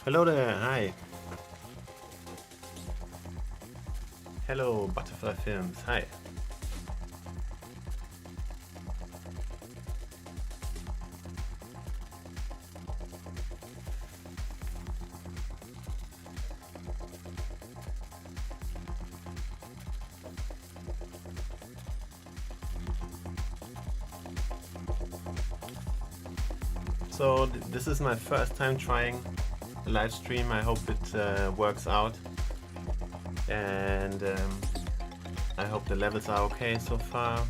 Hello there, hi. Hello, Butterfly Films, hi. So this is my first time trying a live stream. I hope it works out, and I hope the levels are okay so far.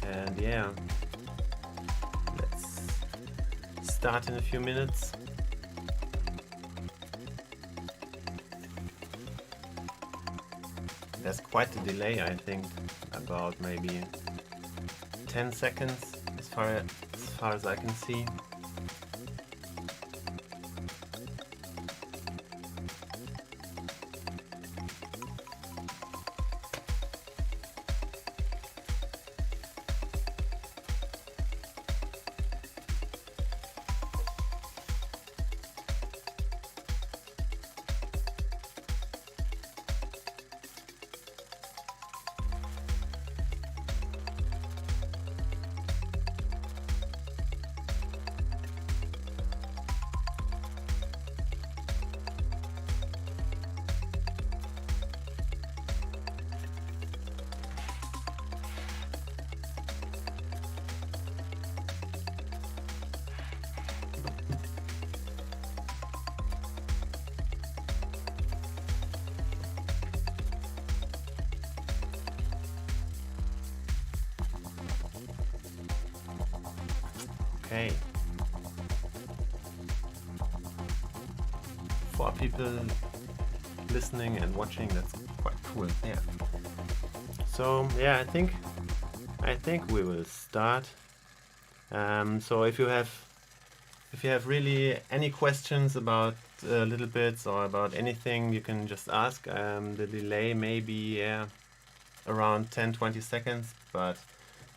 And yeah, let's start in a few minutes. There's quite a delay, I think, about maybe 10 seconds as far as I can see. Okay. 4 people listening and watching, that's quite cool. Yeah. So yeah, I think we will start. So if you have really any questions about littleBits or about anything, you can just ask. The delay may be around 10-20 seconds, but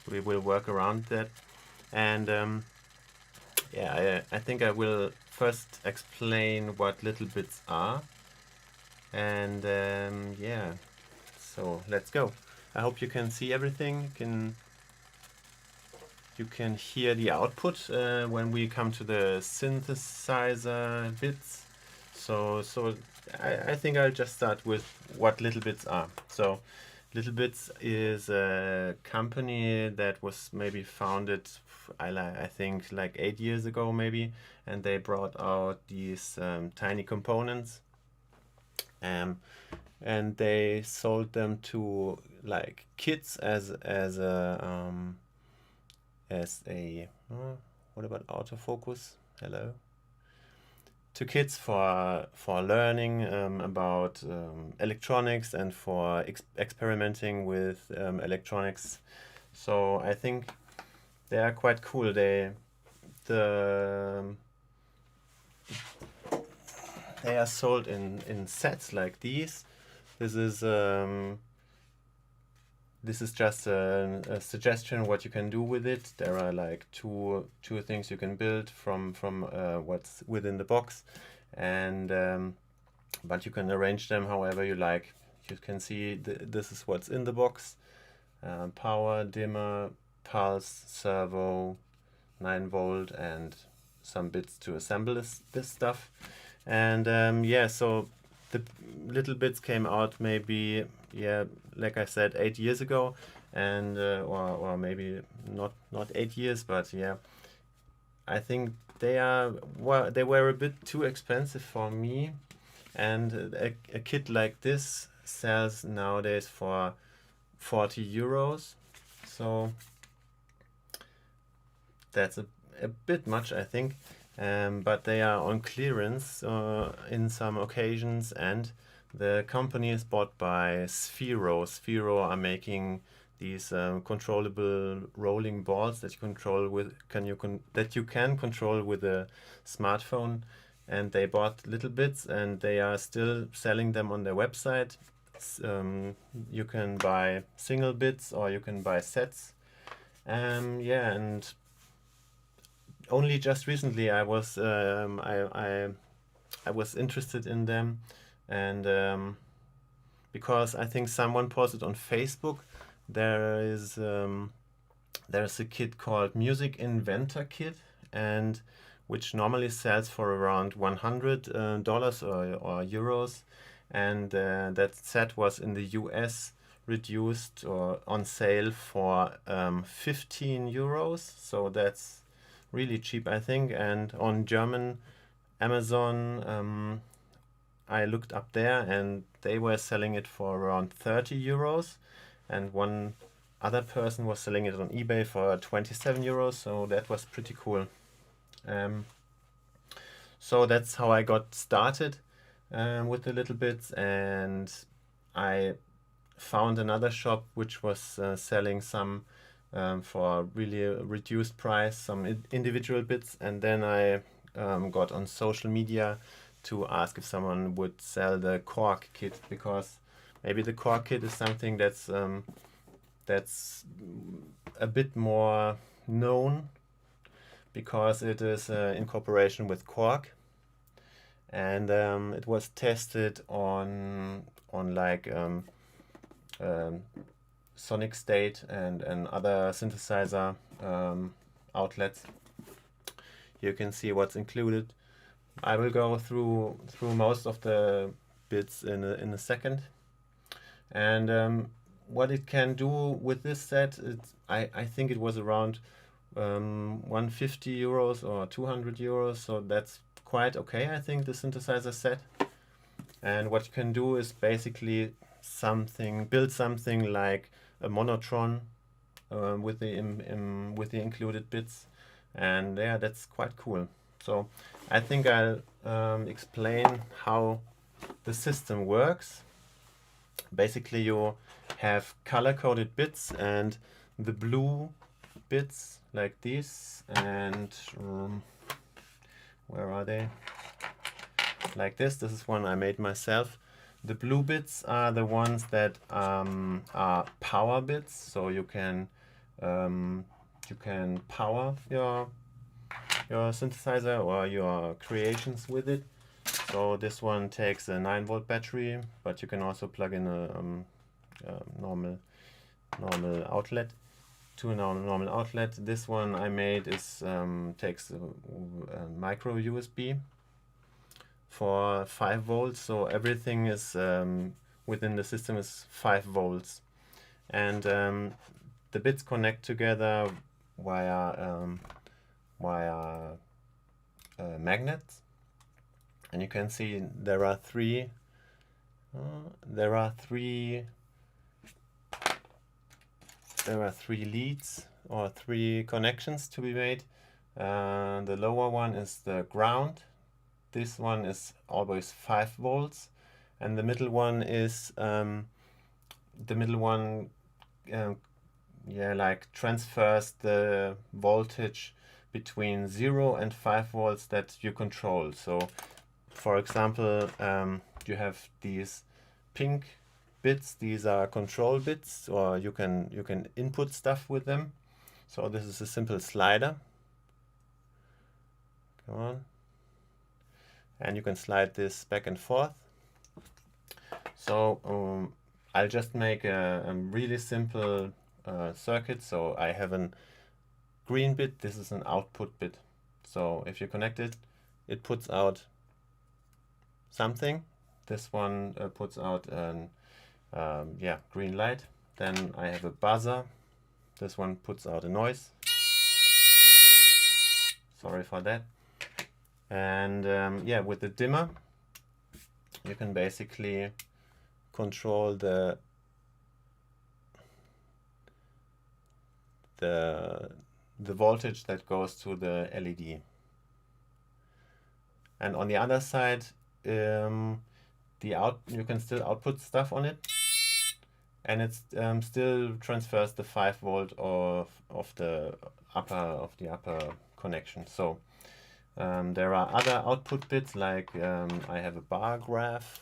we will work around that. And yeah, I think I will first explain what littleBits are. And yeah, so let's go. I hope you can see everything. You can hear the output when we come to the synthesizer bits. So I think I'll just start with what littleBits are. So littleBits is a company that was maybe founded, I think, like 8 years ago maybe, and they brought out these tiny components, and they sold them to like kids as a what about autofocus? Hello. To kids for learning about electronics and for experimenting with electronics. So I think they are quite cool. They are sold in sets like these. This is just a suggestion what you can do with it. There are like two things you can build from what's within the box, and but you can arrange them however you like. You can see this is what's in the box: power, dimmer, pulse, servo, 9-volt, and some bits to assemble this stuff. And yeah, so the littleBits came out maybe, yeah, like I said, 8 years ago, and or maybe not 8 years, but yeah, I think they were a bit too expensive for me, and a kit like this sells nowadays for 40 euros, so that's a bit much, I think. But they are on clearance in some occasions, and the company is bought by Sphero. Sphero are making these controllable rolling balls that you control with that you can control with a smartphone. And they bought littleBits, and they are still selling them on their website. You can buy single bits or you can buy sets. Yeah, and only just recently I was I was interested in them, and because I think someone posted on Facebook, there is there's a kit called Music Inventor Kit, and which normally sells for around $100 or euros, and that set was in the US reduced or on sale for 15 euros. So that's really cheap, I think. And on German Amazon, I looked up there and they were selling it for around 30 euros. And one other person was selling it on eBay for 27 euros. So that was pretty cool. Um, so that's how I got started with the littleBits, and I found another shop which was selling some for a really reduced price, some individual bits, and then I got on social media to ask if someone would sell the cork kit, because maybe the cork kit is something that's a bit more known, because it is in cooperation with cork, and it was tested on like Sonic State and other synthesizer outlets. You can see what's included. I will go through most of the bits in a second. And what it can do with this set, I think it was around 150 euros or 200 euros, so that's quite okay, I think, the synthesizer set. And what you can do is basically build something like a monotron with the included bits, and yeah, that's quite cool. So I think I'll explain how the system works. Basically, you have color-coded bits, and the blue bits like these, and where are they? Like this. This is one I made myself. The blue bits are the ones that are power bits, so you can power your synthesizer or your creations with it. So this one takes a 9-volt battery, but you can also plug in a normal outlet to a normal outlet. This one I made takes a micro USB for 5 volts, so everything is within the system is 5 volts, and the bits connect together via magnets, and you can see there are three leads or 3 connections to be made. The lower one is the ground. This one is always 5 volts, and the middle one is like transfers the voltage between 0 and 5 volts that you control. So for example, you have these pink bits. These are control bits, or you can input stuff with them. So this is a simple slider. Come on. And you can slide this back and forth. So I'll just make a really simple circuit. So I have a green bit. This is an output bit. So if you connect it, it puts out something. This one puts out an green light. Then I have a buzzer. This one puts out a noise. Sorry for that. And with the dimmer, you can basically control the voltage that goes to the LED. And on the other side, you can still output stuff on it, and it still transfers the 5 volt of the upper connection. So there are other output bits, like I have a bar graph.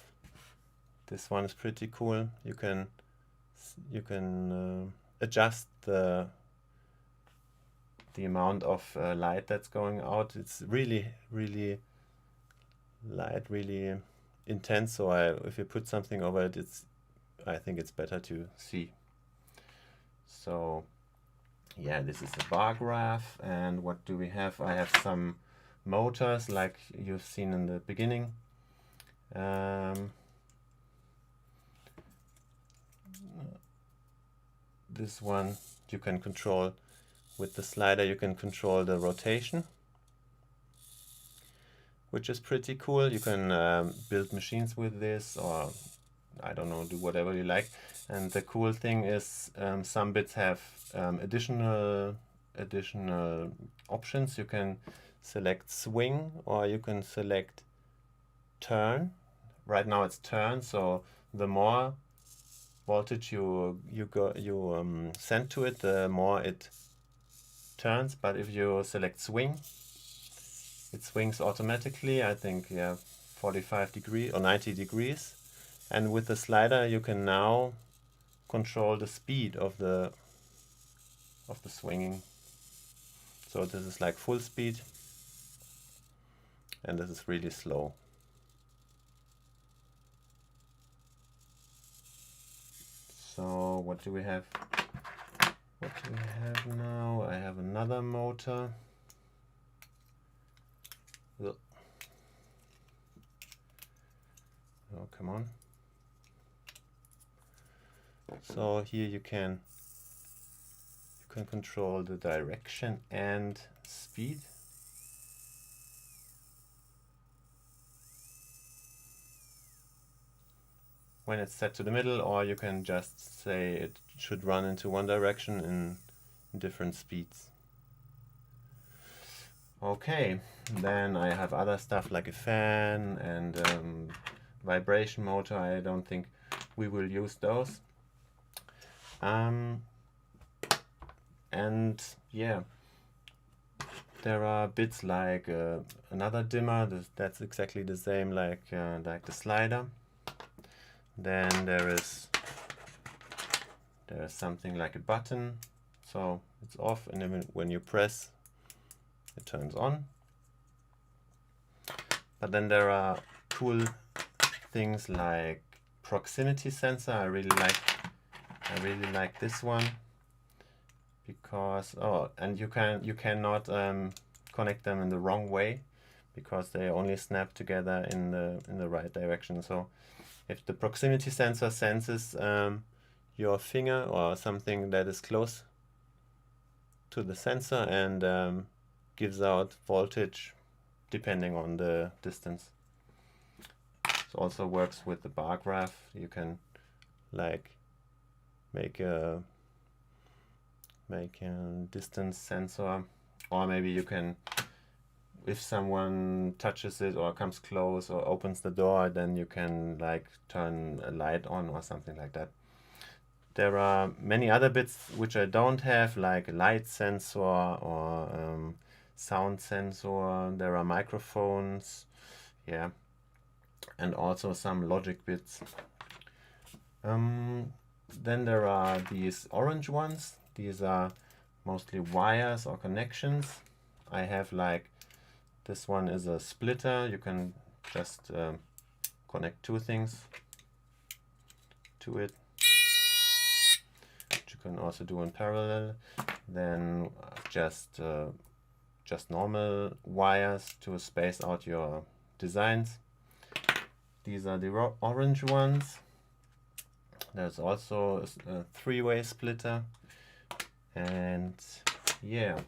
This one is pretty cool. You can adjust the the amount of light that's going out. It's really light, really intense. So if you put something over it, I think it's better to see. So yeah, this is the bar graph. And what do we have? I have some motors like you've seen in the beginning. This one you can control with the slider. You can control the rotation, which is pretty cool. You can build machines with this, or I don't know, do whatever you like. And the cool thing is some bits have additional options. You can select swing, or you can select turn. Right now it's turn, so the more voltage you send to it, the more it turns. But if you select swing, it swings automatically, I think, yeah, 45 degrees or 90 degrees. And with the slider you can now control the speed of the swinging. So this is like full speed, and this is really slow. So what do we have? What do we have now? I have another motor. Ugh. Oh, come on. So here you can control the direction and speed. When it's set to the middle, or you can just say it should run into one direction in different speeds. Okay, then I have other stuff like a fan and vibration motor. I don't think we will use those. And yeah, there are bits like another dimmer. That's exactly the same like the slider. Then there is something like a button, so it's off, and then when you press, it turns on. But then there are cool things like proximity sensor. I really like this one, because and you cannot connect them in the wrong way, because they only snap together in the right direction. So if the proximity sensor senses your finger or something that is close to the sensor, and gives out voltage depending on the distance. It also works with the bar graph. You can like make a distance sensor, or maybe you can, if someone touches it or comes close or opens the door, then you can like turn a light on or something like that. There are many other bits which I don't have, like a light sensor or sound sensor. There are microphones, yeah, and also some logic bits. Then there are these orange ones. These are mostly wires or connections. I have like, this one is a splitter. You can just connect two things to it, which you can also do in parallel. Then just normal wires to space out your designs. These are the orange ones. There's also a three-way splitter, and yeah.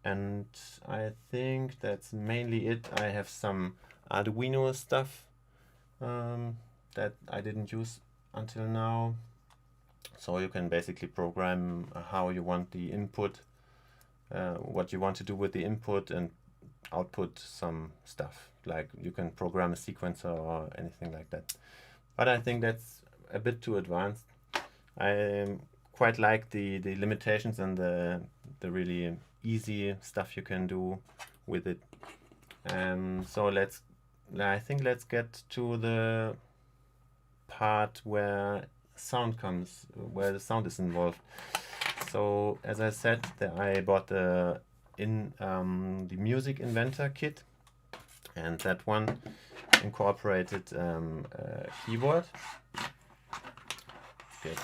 And I think that's mainly it. I have some Arduino stuff that I didn't use until now. So you can basically program how you want the input, what you want to do with the input, and output some stuff. Like you can program a sequencer or anything like that. But I think that's a bit too advanced. I quite like the limitations and the really easy stuff you can do with it. So I think let's get to the part where the sound is involved. So as I said, I bought the Music Inventor kit, and that one incorporated a keyboard. Get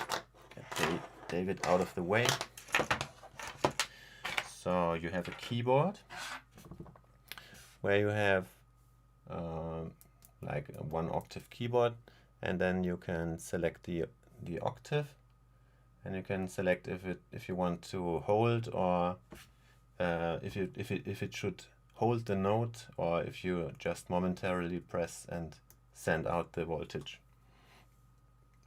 David out of the way. So you have a keyboard where you have like a 1-octave keyboard, and then you can select the octave, and you can select if you want to hold, or if it should hold the note, or if you just momentarily press and send out the voltage.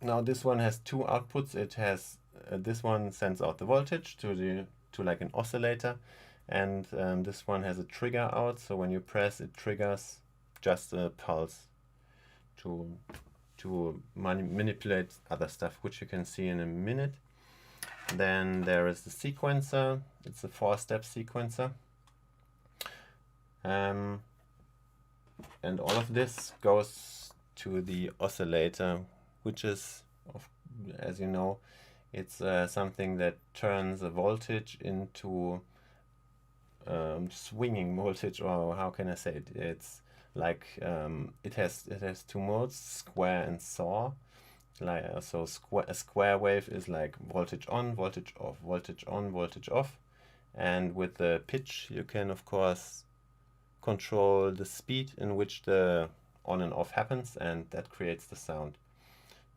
Now this one has 2 outputs. It has this one sends out the voltage to like an oscillator, and this one has a trigger out, so when you press it triggers just a pulse to manipulate other stuff, which you can see in a minute. Then there is the sequencer. It's a 4-step sequencer, and all of this goes to the oscillator, which is, as you know, it's something that turns a voltage into swinging voltage, or how can I say it? It's like it has 2 modes, square and saw. Like so, a square wave is like voltage on, voltage off, voltage on, voltage off, and with the pitch you can of course control the speed in which the on and off happens, and that creates the sound.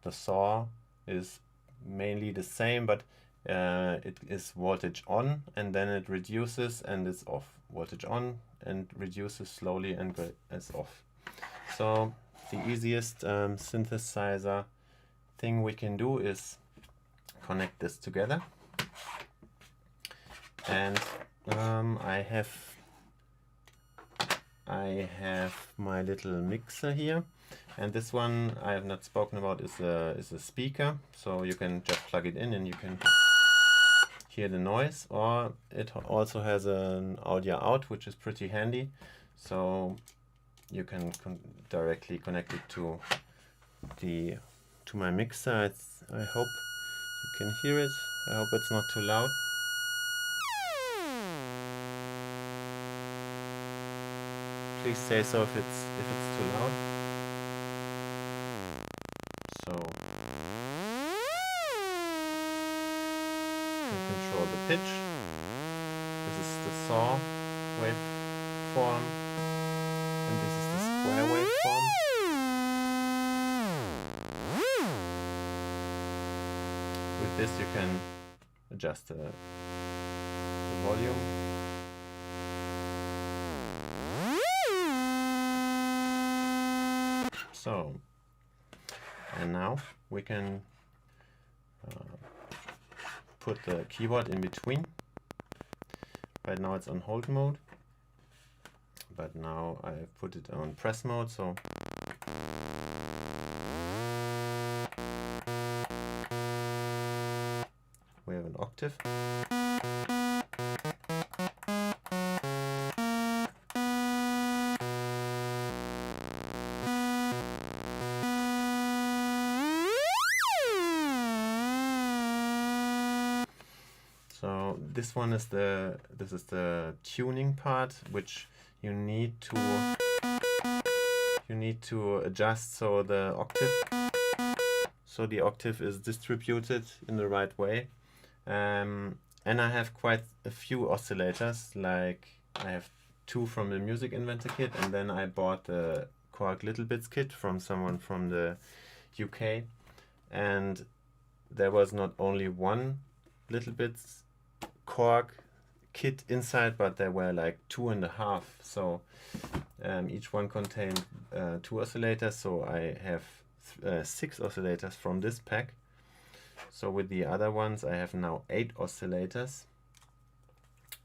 The saw is mainly the same, but it is voltage on, and then it reduces and it's off. Voltage on and reduces slowly and is off. So the easiest synthesizer thing we can do is connect this together, and I have my little mixer here, and this one I have not spoken about is a speaker, so you can just plug it in and you can hear the noise, or it also has an audio out, which is pretty handy, so you can directly connect it to my mixer. I hope you can hear it. I hope it's not too loud. Please say so if it's too loud. So you can control the pitch. This is the saw waveform, and this is the square waveform. With this you can adjust the volume. So, and now we can put the keyboard in between. Right now it's on hold mode, but now I put it on press mode, so we have an octave. So this one is the tuning part, which you need to adjust so the octave is distributed in the right way. And I have quite a few oscillators, like I have 2 from the Music Inventor kit, and then I bought the Korg littleBits kit from someone from the UK, and there was not only one littleBits Korg kit inside, but there were like 2.5, so each one contained 2 oscillators, so I have 6 oscillators from this pack. So with the other ones I have now 8 oscillators,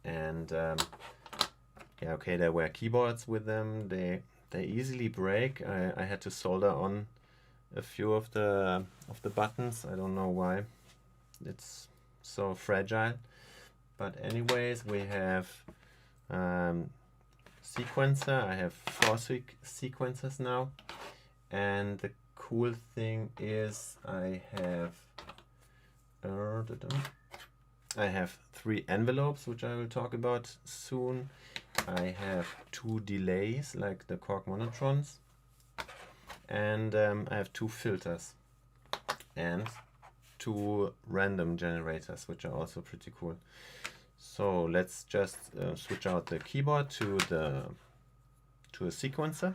and yeah, okay, there were keyboards with them. They easily break. I had to solder on a few of the buttons. I don't know why, it's so fragile. But anyways, we have sequencer. I have 4 sequencers now, and the cool thing is I have I have 3 envelopes, which I will talk about soon. I have 2 delays, like the cork monotrons, and I have 2 filters and 2 random generators, which are also pretty cool. So let's just switch out the keyboard to a sequencer.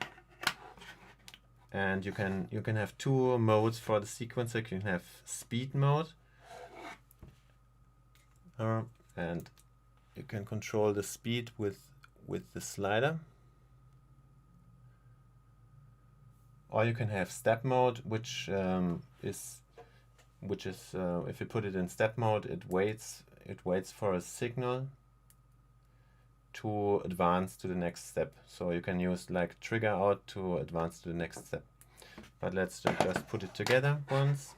And you can have 2 modes for the sequencer. You can have speed mode, and you can control the speed with the slider. Or you can have step mode, which is if you put it in step mode, it waits for a signal to advance to the next step. So you can use like trigger out to advance to the next step. But let's just put it together once.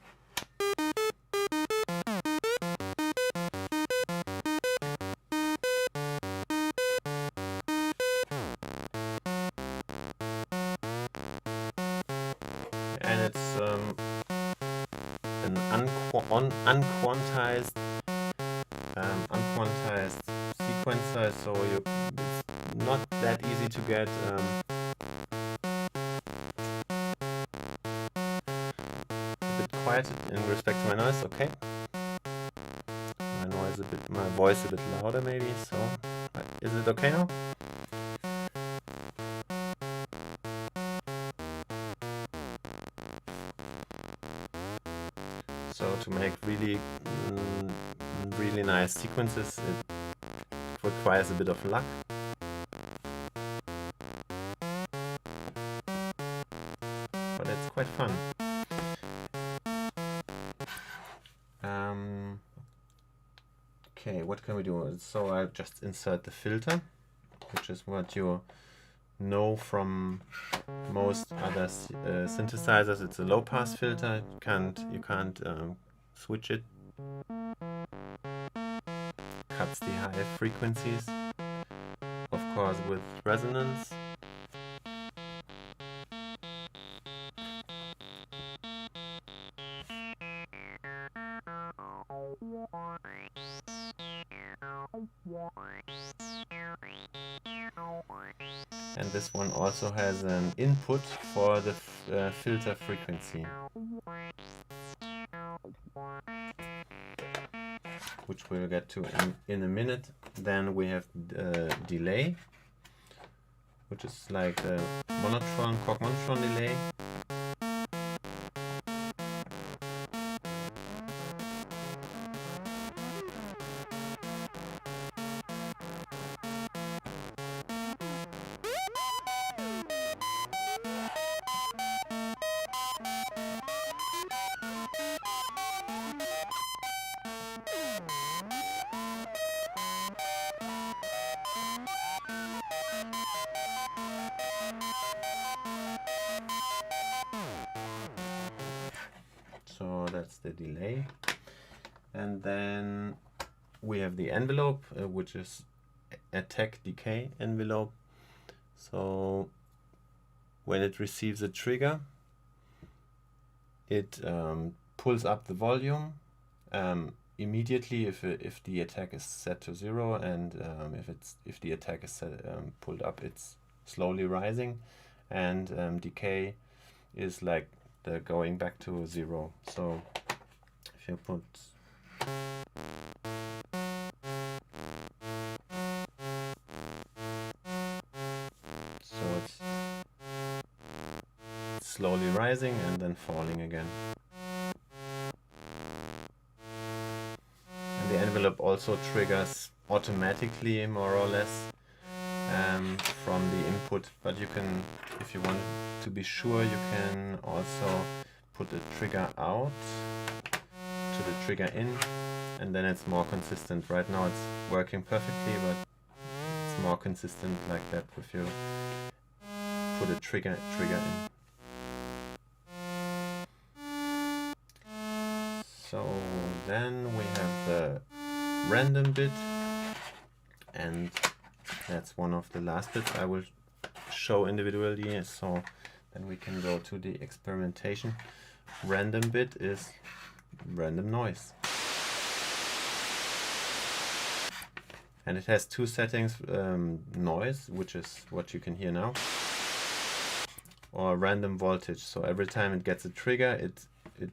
And it's an unquantized sequencer, so it's not that easy to get. A bit quiet in respect to my noise. Okay, my voice a bit louder maybe. So is it okay now? So to make really nice sequences, it requires a bit of luck. But it's quite fun. Okay, what can we do? So I just insert the filter, which is what you know from most other synthesizers. It's a low-pass filter. You can't switch it. Cuts the high frequencies, of course, with resonance. And this one also has an input for the filter frequency, which we'll get to in a minute. Then we have delay, which is like a cork monotron delay. So that's the delay. And then we have the envelope, which is attack decay envelope. So when it receives a trigger, it pulls up the volume immediately if the attack is set to 0, and if the attack is pulled up, it's slowly rising, and decay is like the going back to 0. So if you put it's slowly rising and then falling again. And the envelope also triggers automatically, more or less, from the input, but you can, if you want to be sure, you can also put the trigger out to the trigger in, and then it's more consistent. Right now it's working perfectly, but it's more consistent like that if you put a trigger in. So then we have the random bit, and that's one of the last bits I will show individually. So then we can go to the experimentation. Random bit is random noise. And it has two settings, noise, which is what you can hear now, or random voltage. So every time it gets a trigger, it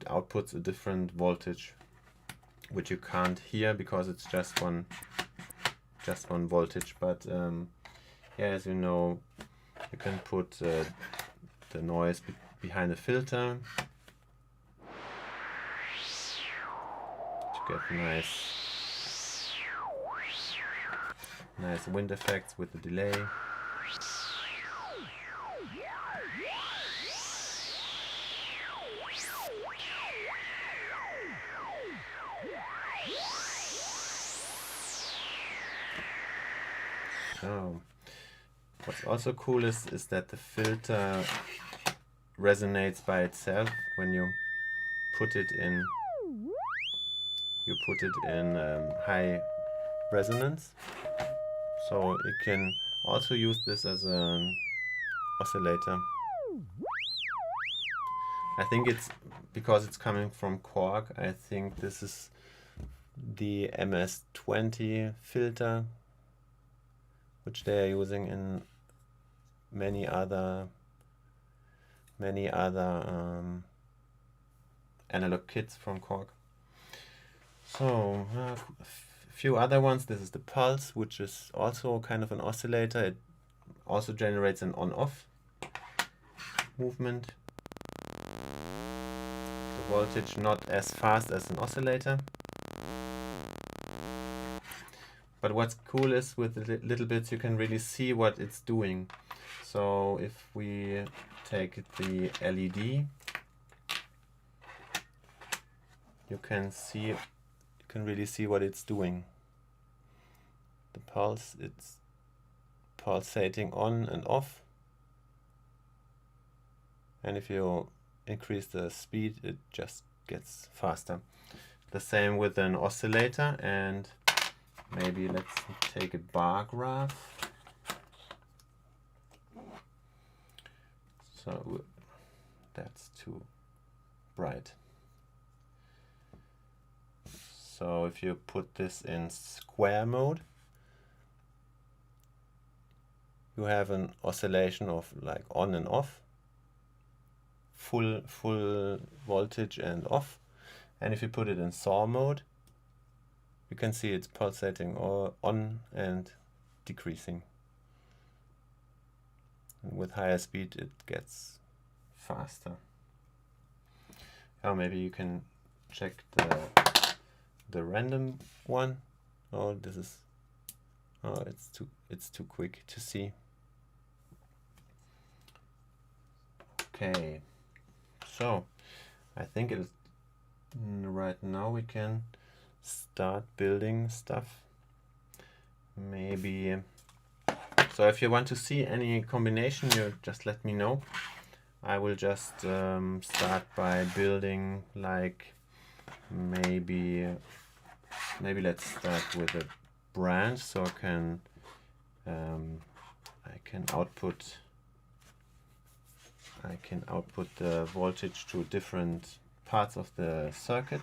outputs a different voltage, which you can't hear because it's just one voltage. But yeah, as you know, you can put the noise behind the filter to get nice wind effects with the delay. So what's also cool is that the filter resonates by itself when you put it in high resonance. So you can also use this as an oscillator. I think it's because it's coming from Korg. I think this is the MS-20 filter, which they are using in many other analog kits from Korg. So a few other ones. This is the pulse, which is also kind of an oscillator. It also generates an on-off movement. The voltage not as fast as an oscillator. But what's cool is with the littleBits you can really see what it's doing. So if we take the LED, you can really see what it's doing. The pulse, it's pulsating on and off. And if you increase the speed, it just gets faster. The same with an oscillator, and maybe let's take a bar graph. So that's too bright. So if you put this in square mode, you have an oscillation of like on and off, full voltage and off. And if you put it in saw mode, you can see it's pulsating or on and decreasing. And with higher speed it gets faster. Oh, maybe you can check the random one. Oh, it's too quick to see. Okay, so I think it is right now we can start building stuff. Maybe so if you want to see any combination, you just let me know. I will just start by building, like, maybe let's start with a branch, so I can output the voltage to different parts of the circuit.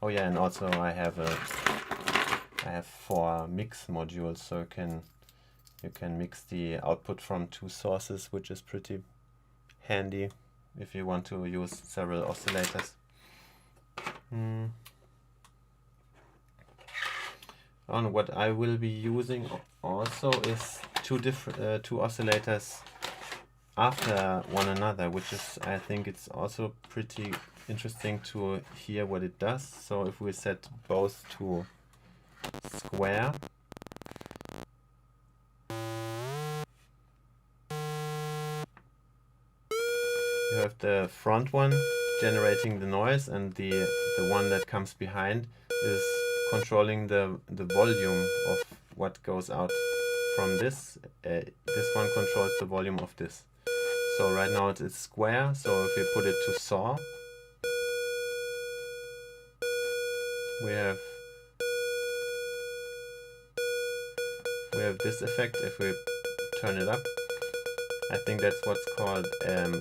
Oh yeah, and also I have 4 mix modules, so you can mix the output from 2 sources, which is pretty handy if you want to use several oscillators. And what I will be using also is two oscillators after one another, which is, I think it's also pretty interesting to hear what it does. So if we set both to square, you have the front one generating the noise, and the one that comes behind is controlling the volume of what goes out from this. This one controls the volume of this. So right now it's square, so if we put it to saw, we have this effect. If we turn it up, I think that's what's called AM,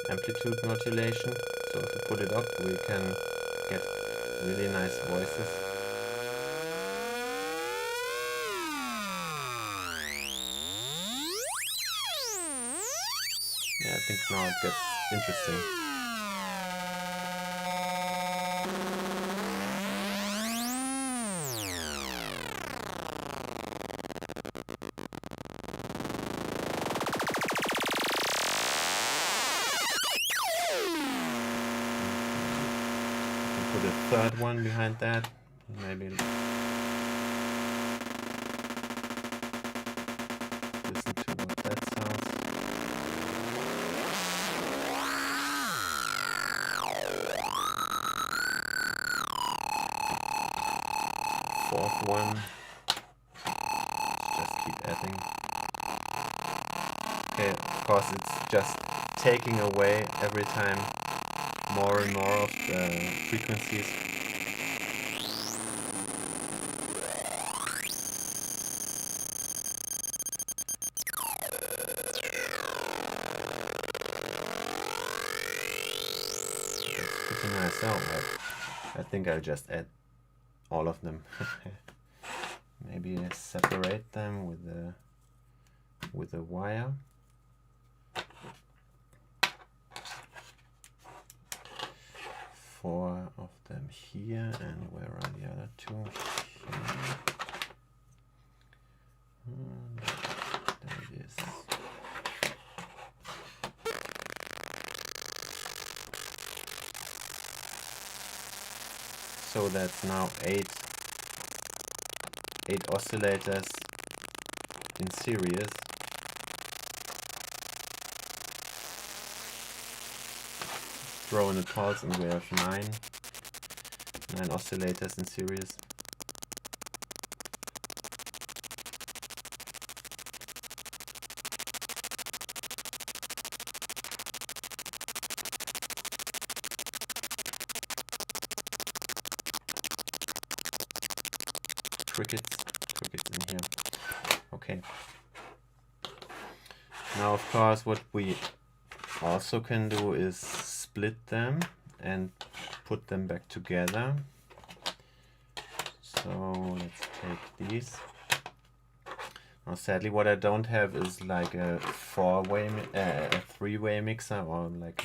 amplitude modulation. So if we put it up, we can get really nice voices. Yeah, I think now it gets interesting. Put a third one behind that, maybe listen to what that sounds. Fourth one, just keep adding. Okay, of course it's just taking away every time more and more of the frequencies. That's pretty nice sound, but I think I'll just add all of them. Maybe separate them with a wire. Four of them here, and where are the other two? Here. There it is. So that's now eight oscillators in series. Throw in a pulse and we have nine oscillators in series. Crickets in here. Okay. Now of course what we also can do is split them and put them back together. So let's take these. Now sadly what I don't have is like a a three-way mixer, or like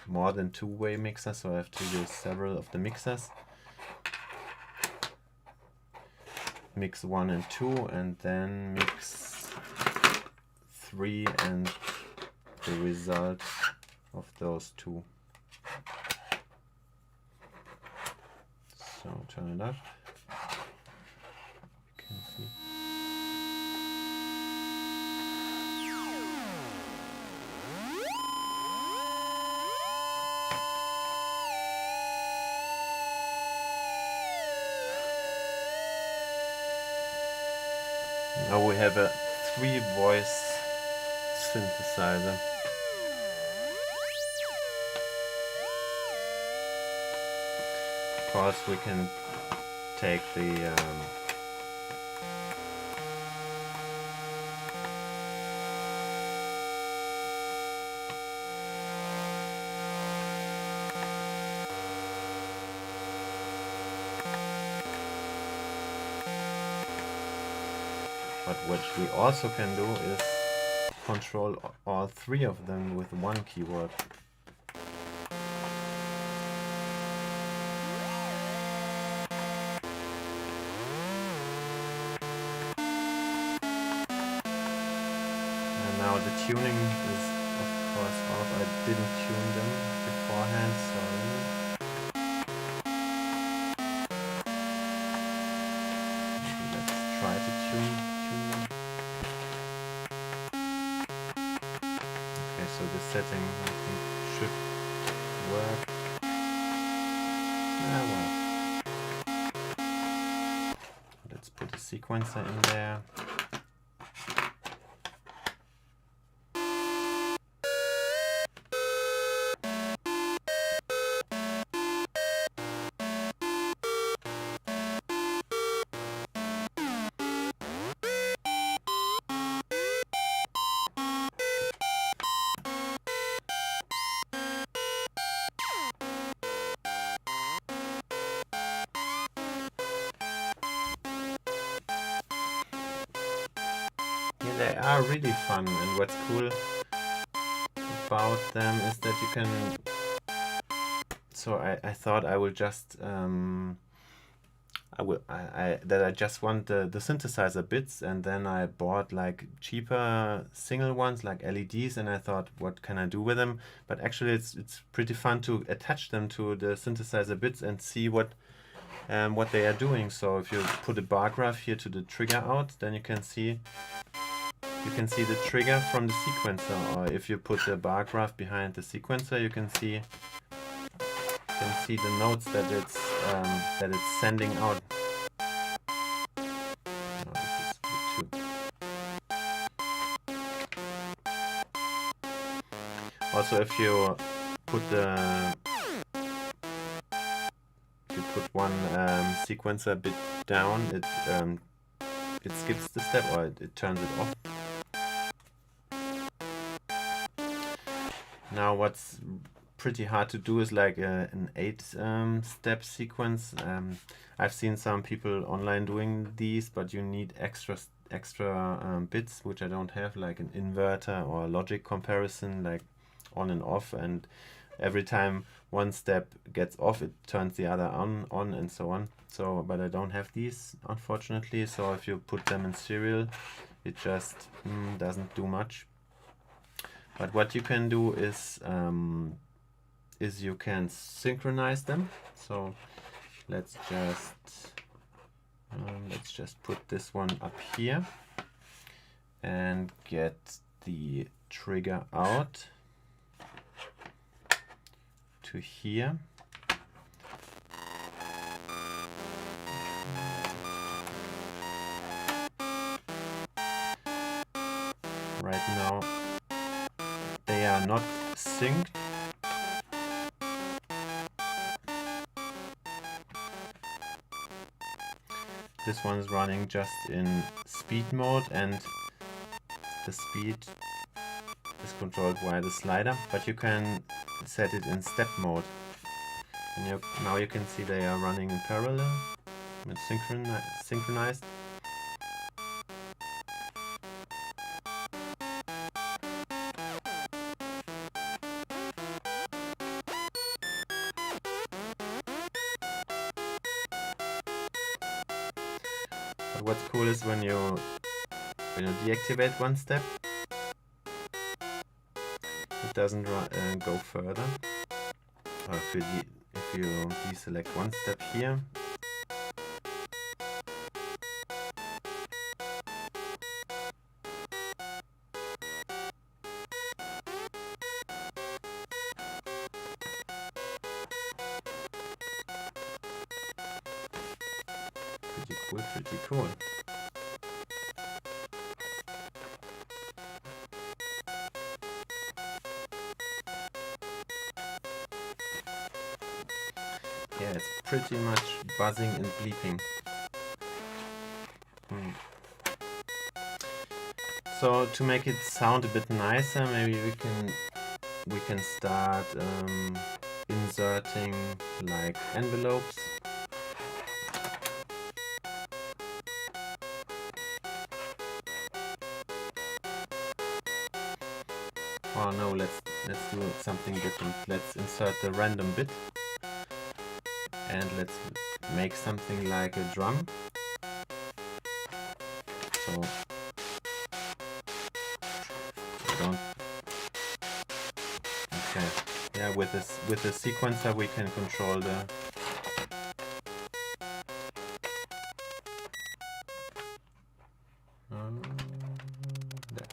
more than two-way mixer, so I have to use several of the mixers. Mix 1 and 2 and then mix 3 and the result of those two. So turn it up. You can see. Now we have a 3-voice synthesizer. Of course we can take the but what we also can do is control all 3 of them with one keyboard. And now the tuning is of course off. I didn't tune them beforehand, sorry. Let's try to tune them. Okay, so the setting I think should work. Well. Let's put a sequencer in there. Yeah, they are really fun, and what's cool about them is that you can. So I thought I will just I just want the synthesizer bits, and then I bought like cheaper single ones like LEDs, and I thought, what can I do with them? But actually it's pretty fun to attach them to the synthesizer bits and see what they are doing. So if you put a bar graph here to the trigger out, then you can see the trigger from the sequencer, or if you put the bar graph behind the sequencer, you can see the notes that it's sending out. No, this is bit too. Also, if you put one sequencer bit down, it skips the step, or it turns it off. Now what's pretty hard to do is like an 8-step sequence. I've seen some people online doing these, but you need extra bits, which I don't have, like an inverter or logic comparison, like on and off, and every time one step gets off, it turns the other on and so on. So, but I don't have these, unfortunately. So if you put them in serial, it just doesn't do much. But what you can do is you can synchronize them. So let's just put this one up here and get the trigger out to here. Right now they are not synced. This one is running just in speed mode, and the speed is controlled by the slider, but you can set it in step mode. And now you can see they are running in parallel and synchronized. But what's cool is when you deactivate one step, it doesn't go further. Or if you deselect one step here, pretty cool. Yeah, it's pretty much buzzing and bleeping. So to make it sound a bit nicer, maybe we can start inserting like envelopes. Oh no, let's do something different. Let's insert the random bit, and let's make something like a drum. So okay, yeah, with the sequencer we can control the there.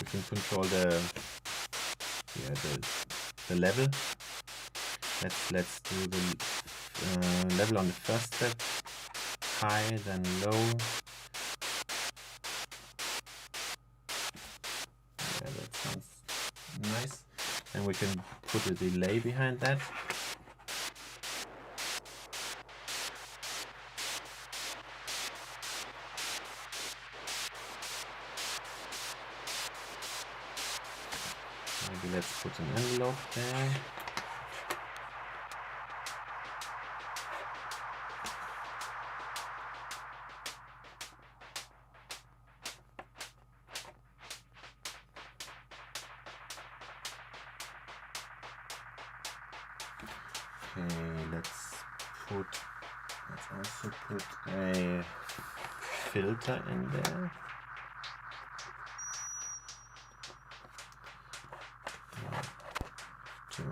We can control the level. Let's do the level on the first step, high, then low. Yeah, that sounds nice. And we can put a delay behind that. Maybe let's put an envelope there. Let's also put a filter in there. To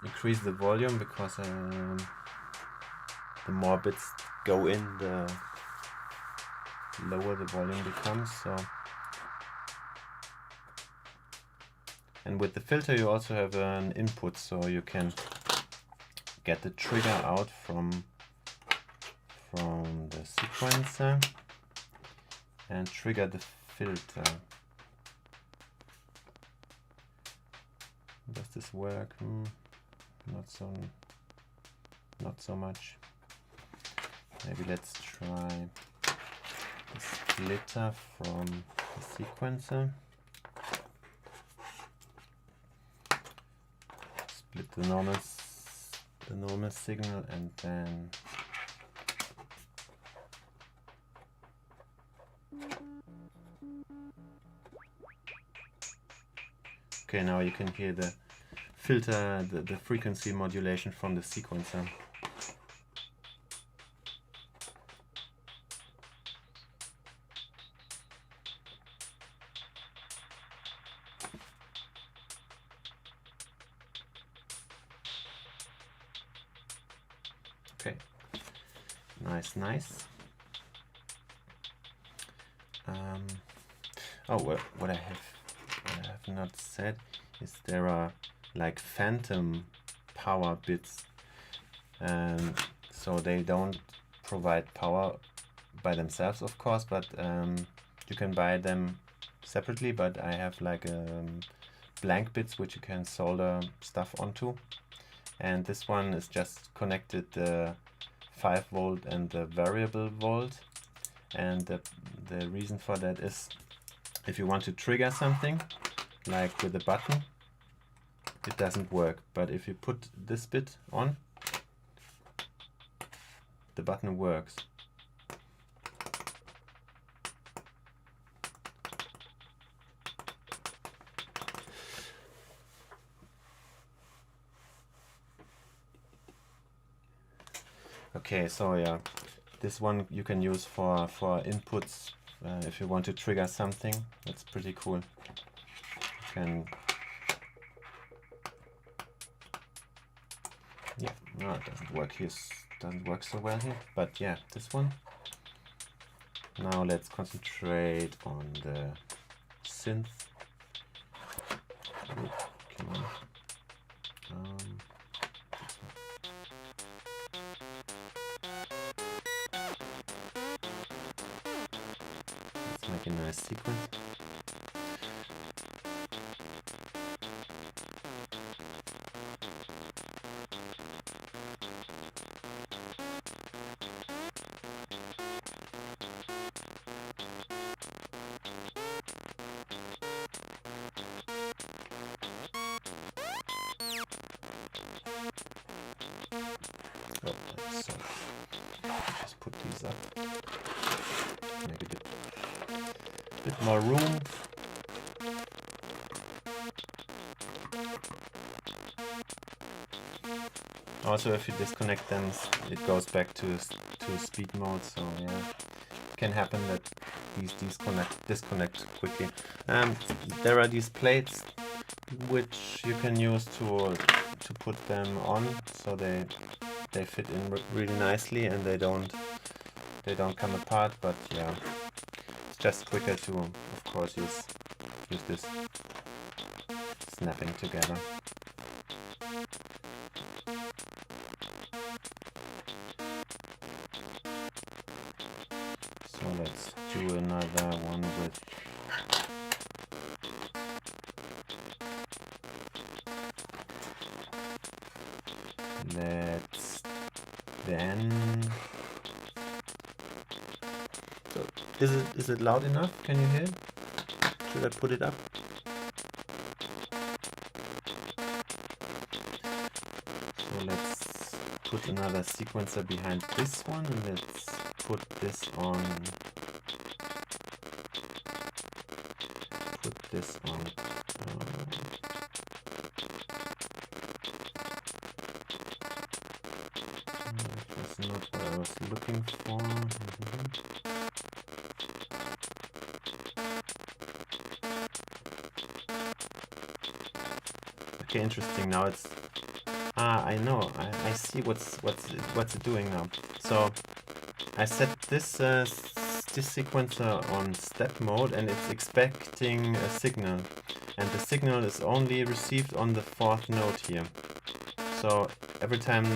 increase the volume, because the more bits go in, the lower the volume becomes. So, and with the filter you also have an input, so you can get the trigger out from the sequencer and trigger the filter. Does this work? Not so much. Maybe let's try the splitter from the sequencer. Split the normal signal, and then okay, now you can hear the filter, the frequency modulation from the sequencer. Okay, nice. Oh, well, what I have not said is there are like phantom power bits, so they don't provide power by themselves, of course, but you can buy them separately. But I have like blank bits which you can solder stuff onto, and this one is just connected the 5 volt and the variable volt, and the reason for that is if you want to trigger something like with a button, it doesn't work, but if you put this bit on, the button works. Okay, so yeah, this one you can use for inputs if you want to trigger something. That's pretty cool. You can, yeah, no, it doesn't work here. Doesn't work so well here, but yeah, this one. Now let's concentrate on the synth. Oh, come on. Let's make a nice sequence. Oh, that sucks. Just put these up. Make a bit more room. Also, if you disconnect them, it goes back to speed mode. So yeah, it can happen that these disconnect quickly. There are these plates which you can use to put them on, so they fit in really nicely and they don't come apart. But yeah, it's just quicker to, of course, use this snapping together. So let's do another one with let's then. So is it loud enough? Can you hear it? Should I put it up? So let's put another sequencer behind this one, and let's put this on. Put this on. was not what I was looking for. Okay, interesting. Now it's I know. I see what's it doing now. So I set this this sequencer on step mode, and it's expecting a signal, and the signal is only received on the 4th note here. So every time,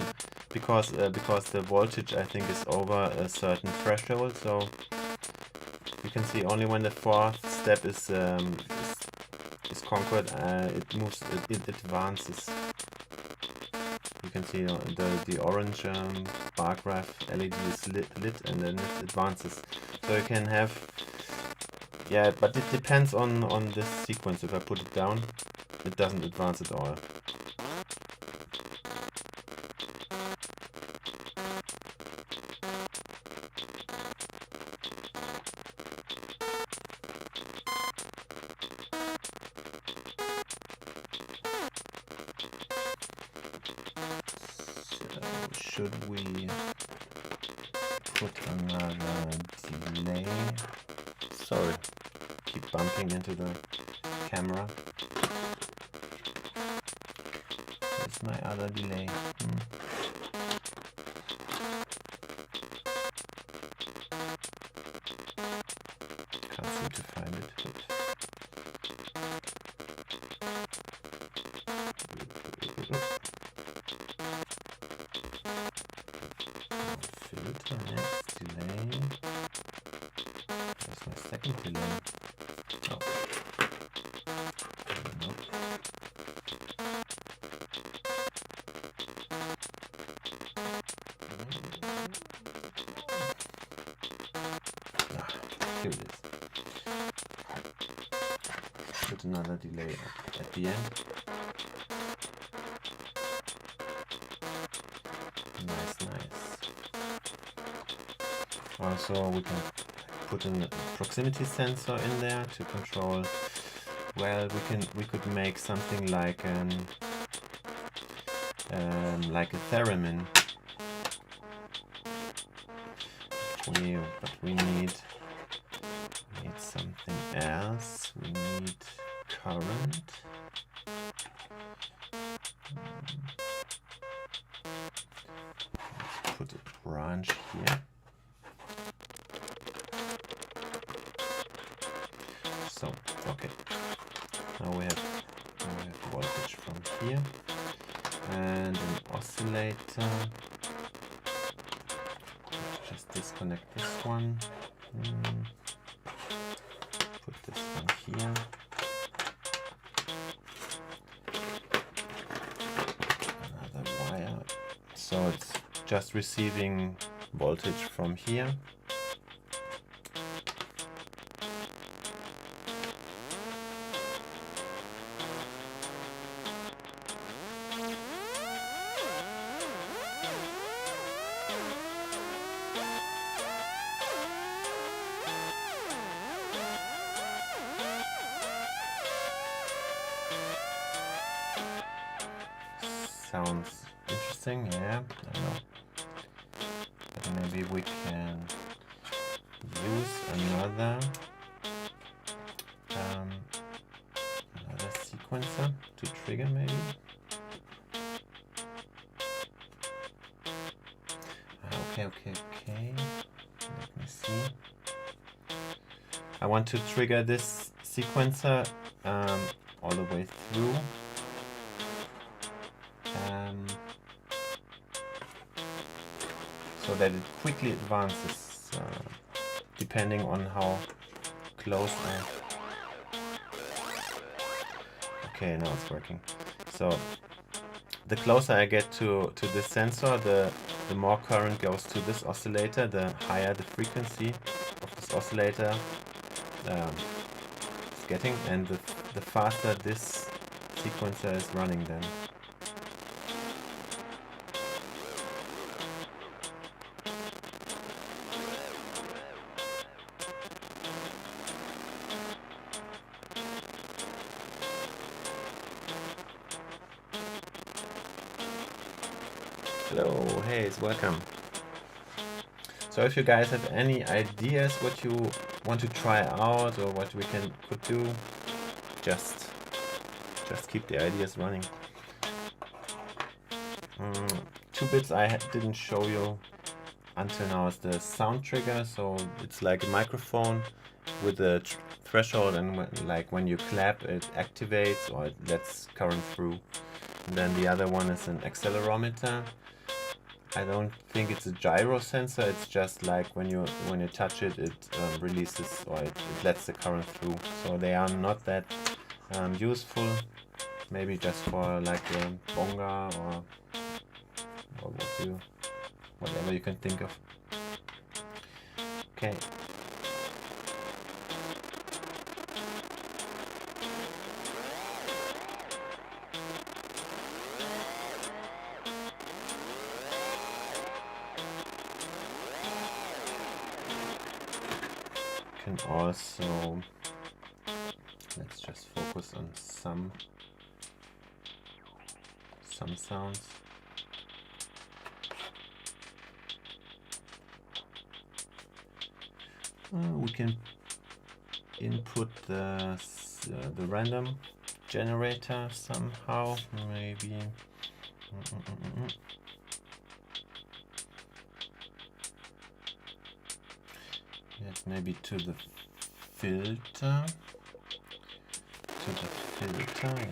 because the voltage I think is over a certain threshold, so you can see only when the 4th step is conquered, it moves, it advances. You can see the orange bar graph LED is lit and then it advances. So you can have, yeah, but it depends on this sequence. If I put it down, it doesn't advance at all. Should we put another delay? Sorry, keep bumping into the camera. Where's my other delay? Can't seem to find it. Filter, next delay. Where's my second delay? Oh. Nope. Here it is. Put another delay at the end. Nice. Also, we can put a proximity sensor in there to control. Well, we could make something like a theremin. But we need something else. We need current. Let's put a branch here. So, okay. Now we have voltage from here and an oscillator. Just disconnect this one. Put this one here. Another wire. So it's just receiving voltage from here. Sounds interesting, yeah, I know. But maybe we can use another sequencer to trigger maybe. Okay. Let me see. I want to trigger this sequencer all the way through. So that it quickly advances, depending on how close Okay, now it's working. So the closer I get to this sensor, the more current goes to this oscillator, the higher the frequency of this oscillator is getting, and the faster this sequencer is running then. Hello, hey, welcome. So if you guys have any ideas what you want to try out or what we could do, just keep the ideas running. 2 bits I didn't show you until now is the sound trigger. So it's like a microphone with a threshold, and when you clap it activates or it lets current through. And then the other one is an accelerometer. I don't think it's a gyro sensor, it's just like when you touch it, it releases or it lets the current through. So they are not that useful, maybe just for like a bonga or whatever you can think of. Okay. Can also, let's just focus on some sounds. We can input the random generator somehow, maybe. Yes, maybe to the filter.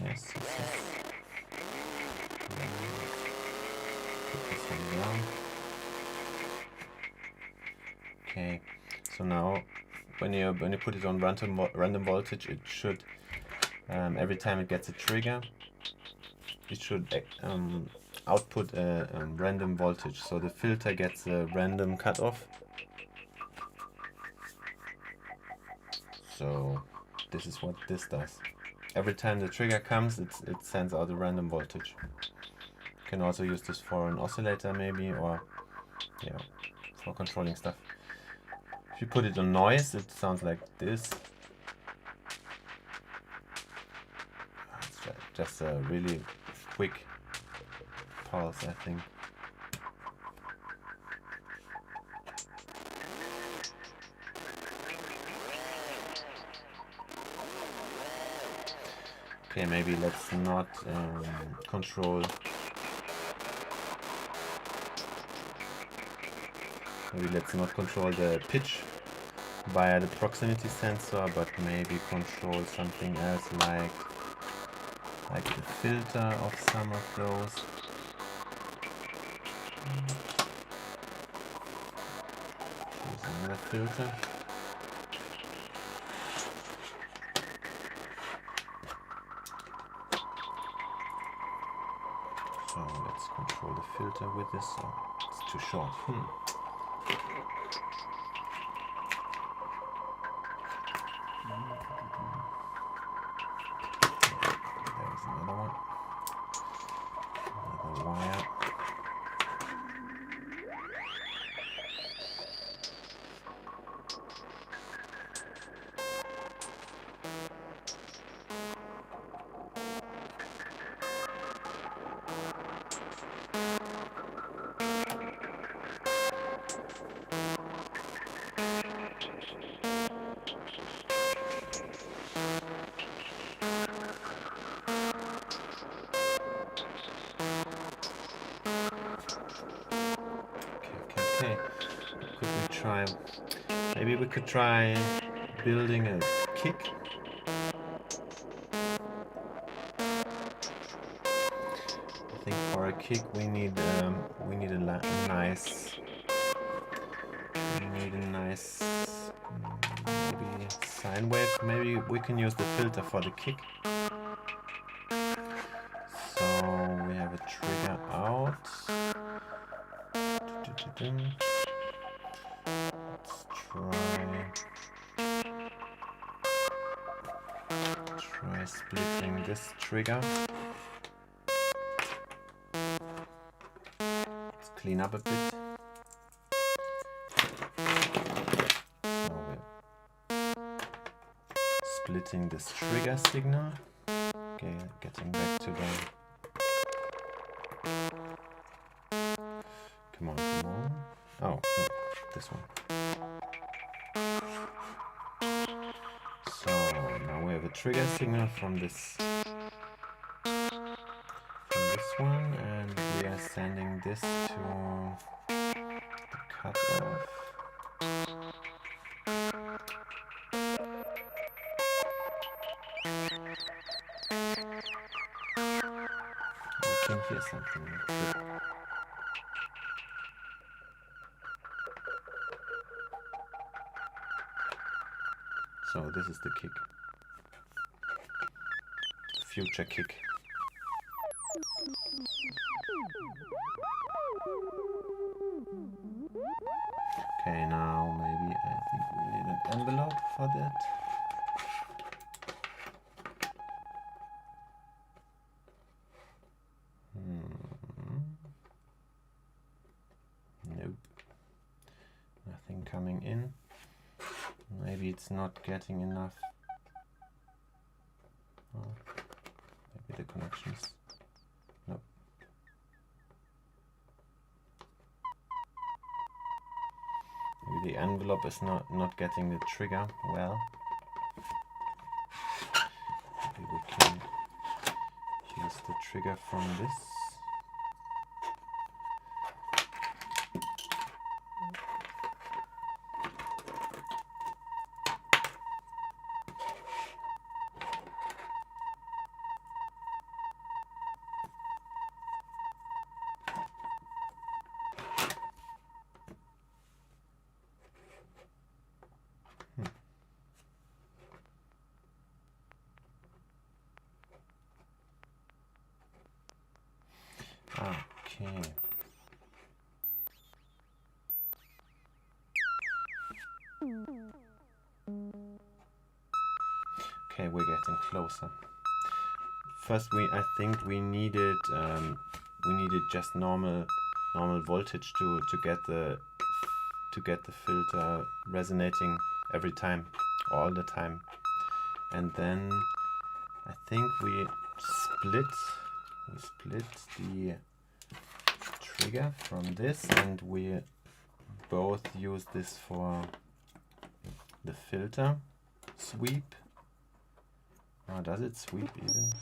Yes. Put this one down. Okay, so now when you put it on random voltage, it should every time it gets a trigger, it should output a random voltage. So the filter gets a random cutoff. So this is what this does. Every time the trigger comes, it sends out a random voltage. You can also use this for an oscillator maybe, or yeah, for controlling stuff. If you put it on noise, it sounds like this. It's just a really quick pulse, I think. Okay, maybe let's not control. Maybe let's not control the pitch via the proximity sensor, but maybe control something else, like the filter of some of those. Choose another filter. So let's control the filter with this. Oh, it's too short. There's another one. Another wire. Okay, could we try? Maybe we could try building a kick. I think for a kick we need a nice maybe sine wave. Maybe we can use the filter for the kick. So we have a trigger out. Let's try splitting this trigger. Let's clean up a bit. So we're splitting this trigger signal. Okay, getting back to the. Come on. Oh, no. this one. So now we have a trigger signal from this one, and we are sending this to the cutoff. We can hear something. So this is the kick, the future kick. Okay, now maybe I think we need an envelope for that. Nope, nothing coming in. Maybe it's not getting enough. Oh, maybe the connections. Nope. Maybe the envelope is not getting the trigger well. Maybe we can use the trigger from this. Okay. Okay, we're getting closer. First, I think we needed just normal voltage to get the filter resonating every time, all the time, and then I think we split the trigger from this, and we both use this for the filter sweep. Oh, does it sweep even?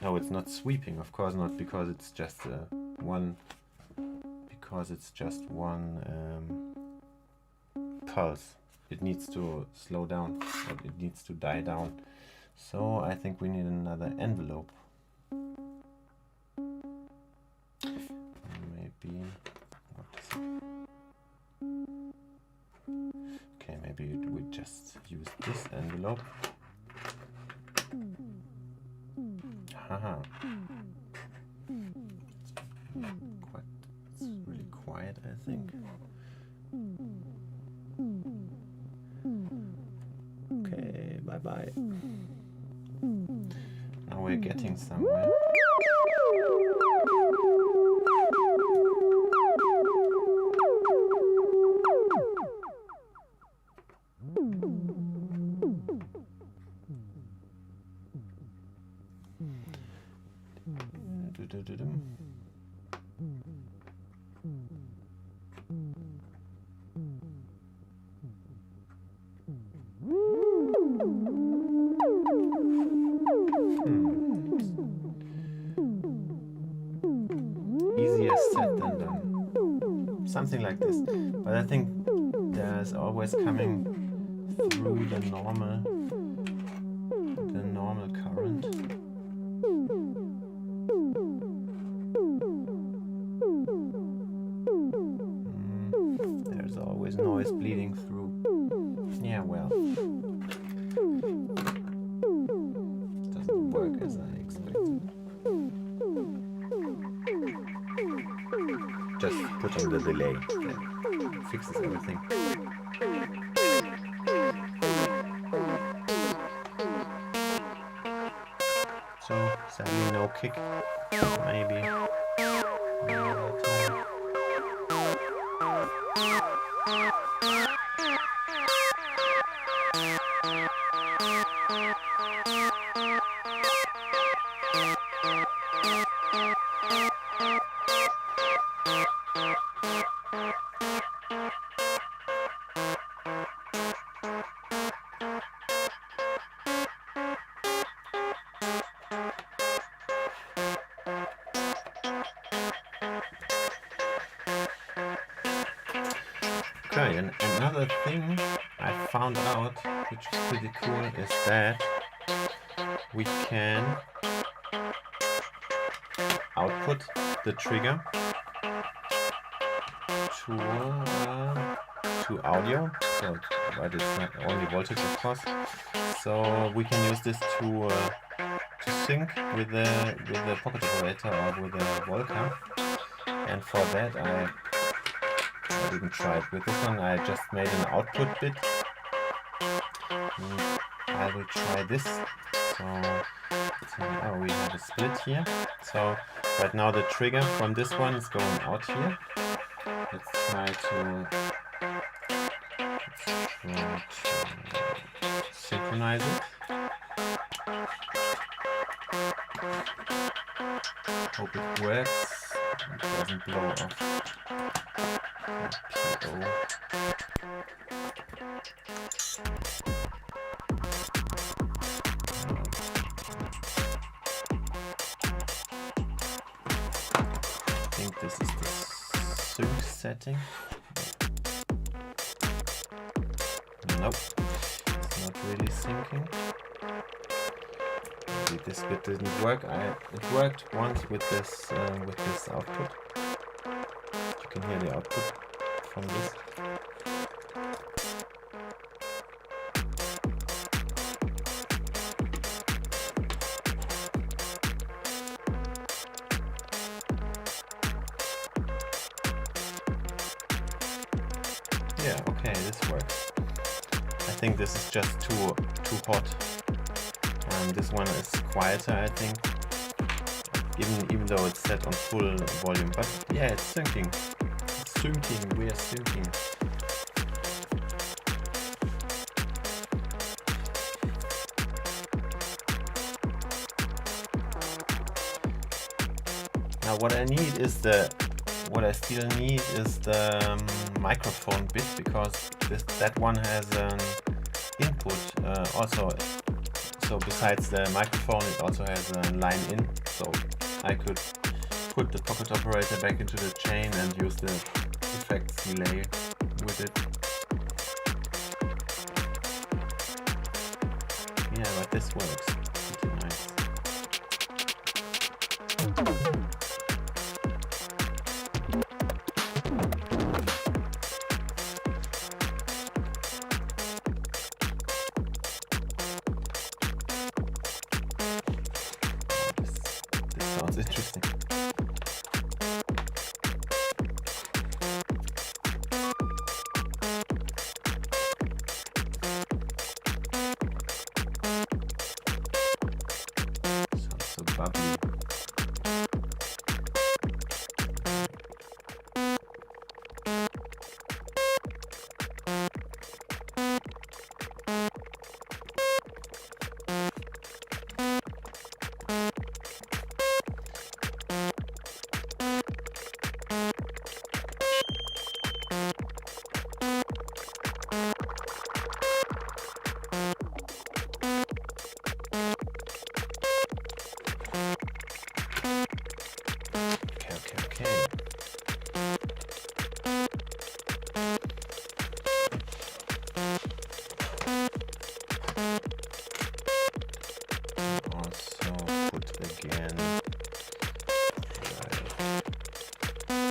No, it's not sweeping, of course not, because it's just one pulse. It needs to slow down, or it needs to die down. So I think we need another envelope. Maybe, what is it? Okay, maybe we just use this envelope. Haha. It's really quiet, I think. Okay, bye-bye. Now we're getting somewhere. Easier said than done. Something like this. But I think there's always coming through the normal current. There's always noise bleeding through. Yeah, well. Doesn't work as I expected. Just putting the delay that fixes everything. So sadly no kick. Maybe another time. another thing I found out, which is pretty cool, is that we can output the trigger to audio, so but it's not only voltage, of course. So we can use this to sync with the pocket operator or with the Volca. And for that I didn't try it with this one. I just made an output bit. I will try this. So we have a split here. So right now the trigger from this one is going out here. Let's try to synchronize it. Hope it works. It doesn't blow off. PO. I think this is the sync setting. Nope, it's not really syncing. Maybe this bit didn't work. It worked once with this output. You can hear the output from this. Yeah, okay, this works. I think this is just too hot. This one is quieter, I think, even though it's set on full volume. But yeah, it's syncing. It's syncing. We are syncing. Now, what I still need is the microphone bit, because that one has an input also. So besides the microphone, it also has a line in, so I could put the pocket operator back into the chain and use the effects delay with it. Yeah, but this works pretty nice. Sounds interesting. Sounds so bubbly. Okay. Also put again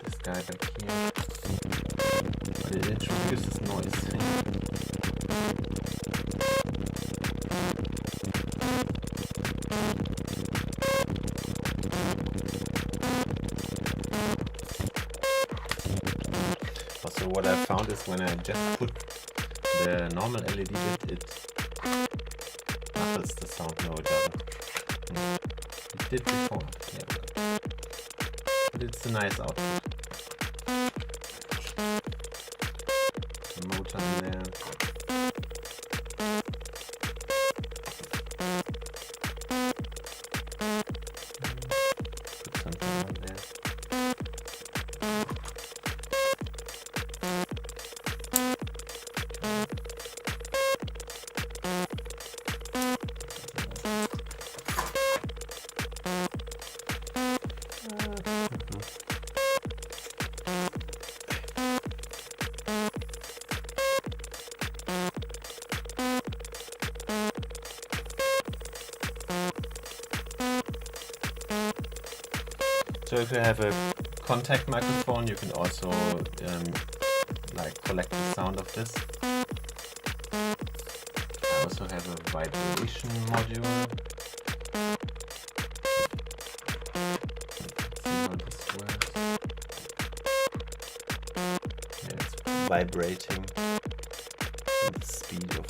this guy back here, but it introduces noise. Also, what I found is when I just put the normal LED bit, it muffles the sound. No, it doesn't. It did before, yeah. But it's a nice output. The motor in there. Put something on there. So if you have a contact microphone, you can also like collect the sound of this. I also have a vibration module. Let's see how this works. Yeah, it's vibrating with the speed of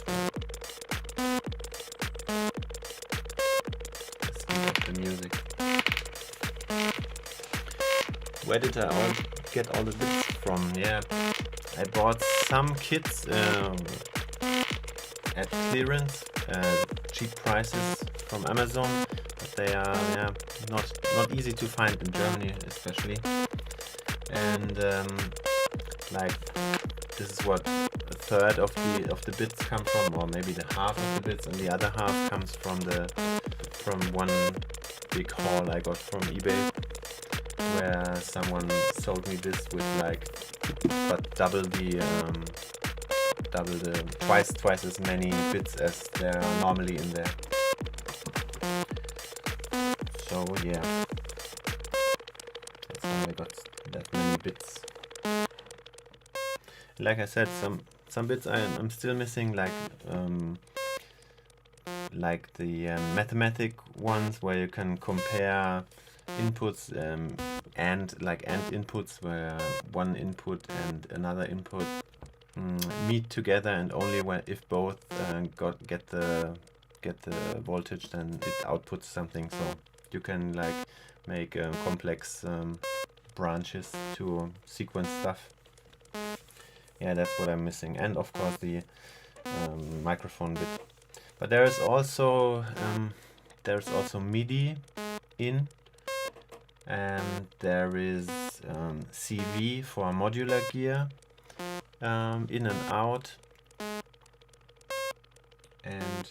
the music. Where did I get all the bits from? Yeah, I bought some kits at clearance, cheap prices from Amazon, but they are not easy to find in Germany especially. And like this is what a third of the bits come from, or maybe the half of the bits, and the other half comes from one big haul I got from eBay, where someone sold me this with like double the twice as many bits as there are normally in there. So yeah, that's how I got that many bits. Like I said, some bits I'm still missing, like the mathematic ones where you can compare inputs and inputs where one input and another input meet together, and only if both get the voltage, then it outputs something. So you can like make complex branches to sequence stuff. Yeah, that's what I'm missing, and of course the microphone bit. But there's also MIDI in, and there is CV for modular gear, in and out, and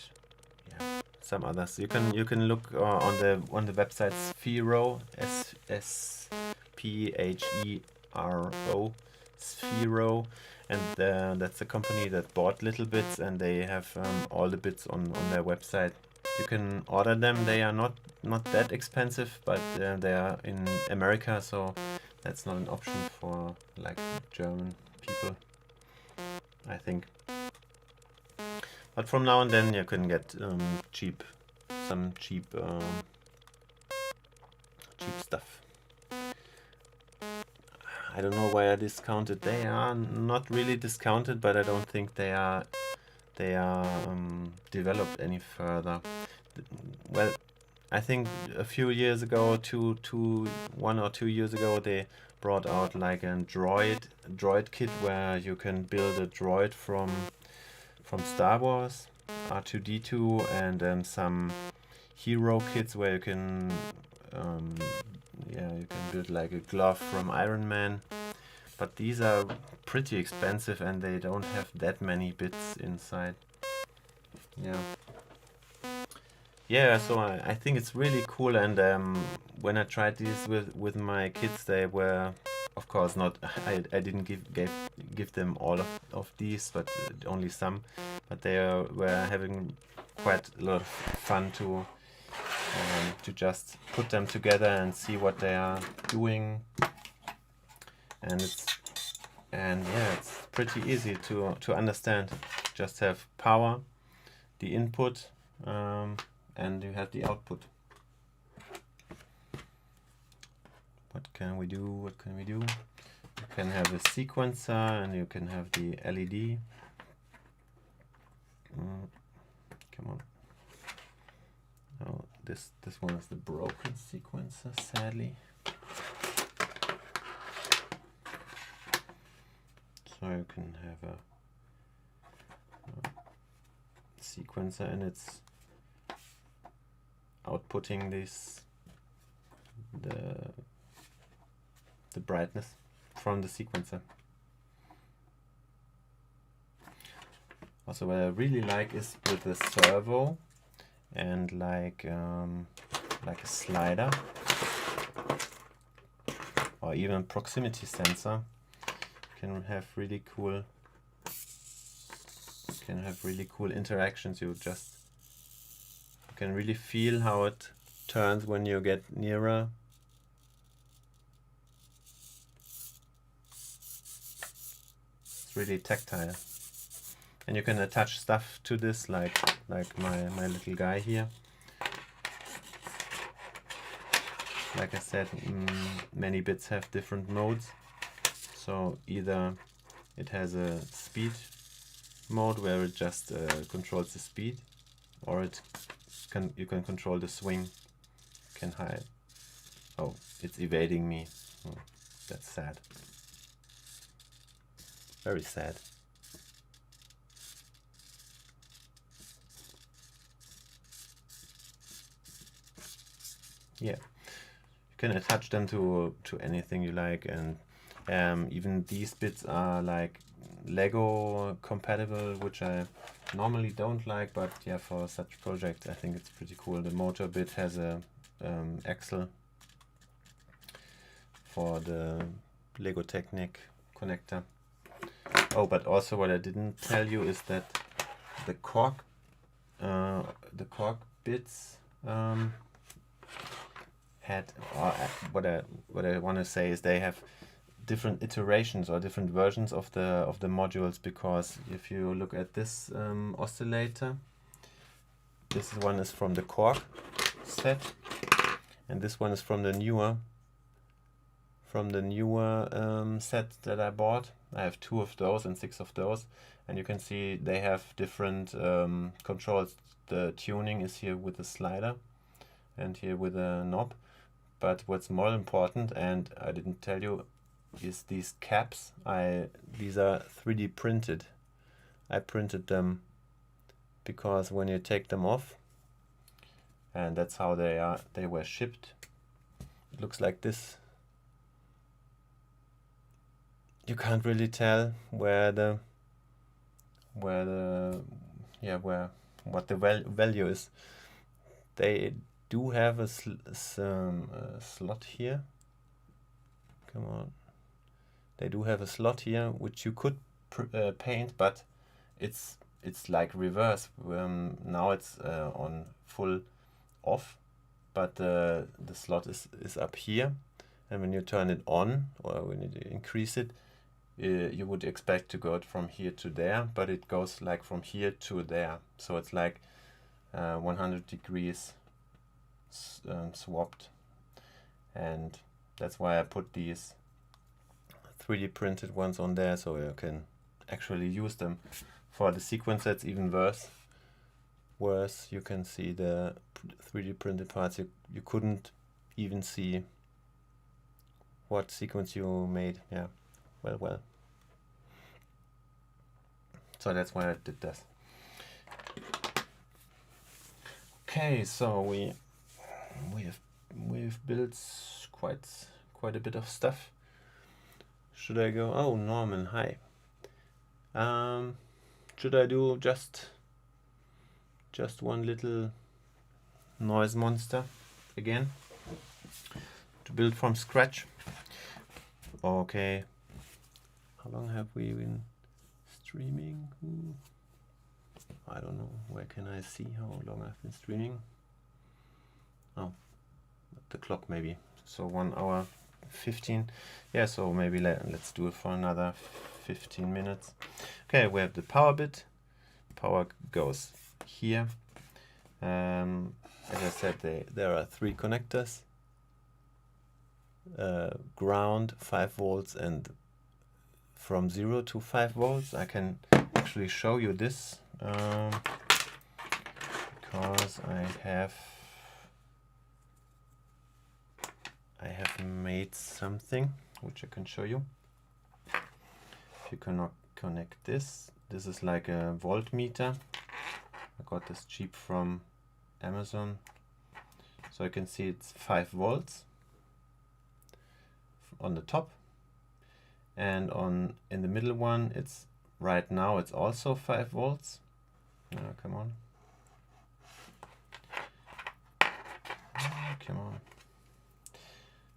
yeah, some others. You can look on the website Sphero, SPHERO, Sphero, and that's a company that bought littleBits, and they have all the bits on their website. You can order them. They are not that expensive, but they are in America, so that's not an option for like German people, I think. But from now and then you can get cheap stuff. I don't know why I discounted. They are not really discounted, but I don't think they are developed any further. Well, I think a few years ago, 1 or 2 years ago, they brought out like a droid kit where you can build a droid from Star Wars, R2-D2, and some hero kits where you can build like a glove from Iron Man. But these are pretty expensive, and they don't have that many bits inside. Yeah, so I think it's really cool, and when I tried these with my kids, they were, of course, not. I didn't give them all of these, but only some. But they were having quite a lot of fun to just put them together and see what they are doing. And it's pretty easy to understand. Just have power, the input, and you have the output. What can we do? You can have a sequencer, and you can have the LED. Come on. Oh, this one is the broken sequencer, sadly. So you can have a sequencer, and it's outputting the brightness from the sequencer. Also, what I really like is with the servo and like a slider or even proximity sensor, can have really cool interactions. You can really feel how it turns when you get nearer, It's really tactile. And you can attach stuff to this, like my little guy here. Like I said, many bits have different modes. So either it has a speed mode where it just controls the speed, or you can control the swing. Can hide. Oh, it's evading me. Oh, that's sad. Very sad. Yeah, you can attach them to anything you like, and even these bits are like Lego compatible, which I normally don't like, but yeah, for such projects I think it's pretty cool. The motor bit has a axle for the Lego Technic connector. Oh, but also what I didn't tell you is that the cork bits had, what I want to say is they have different iterations or different versions of the modules, because if you look at this oscillator, this one is from the cork set, and this one is from the newer set that I bought. I have 2 of those and 6 of those, and you can see they have different controls. The tuning is here with the slider and here with a knob, but what's more important, and I didn't tell you, is these caps. These are 3D printed. I printed them because when you take them off, and that's how they were shipped, it looks like this. You can't really tell what the value is. They do have a slot here. Come on. They do have a slot here which you could paint, but it's like reverse. Now it's on full off, but the slot is up here, and when you turn it on, or when you increase it, you would expect to go from here to there, but it goes like from here to there. So it's like 100 degrees swapped, and that's why I put these 3D printed ones on there, so you can actually use them. For the sequence that's even worse, you can see the 3D printed parts. You couldn't even see what sequence you made. Yeah, well. So that's why I did this. Okay, so we've built quite a bit of stuff. Should I go? Oh, Norman, hi. Should I do just one little noise monster again to build from scratch? Okay. How long have we been streaming? I don't know. Where can I see how long I've been streaming? Oh, the clock maybe. So 1 hour 15. Yeah, so maybe let's do it for another 15 minutes. Okay, we have the power bit. Power goes here. As I said, there are 3 connectors. Ground, 5 volts, and from 0 to 5 volts. I can actually show you this because I have made something which I can show you. If you cannot connect this is like a voltmeter. I got this cheap from Amazon. So you can see it's 5 volts on the top, and in the middle one, it's right now it's also 5 volts. Come on. Come on.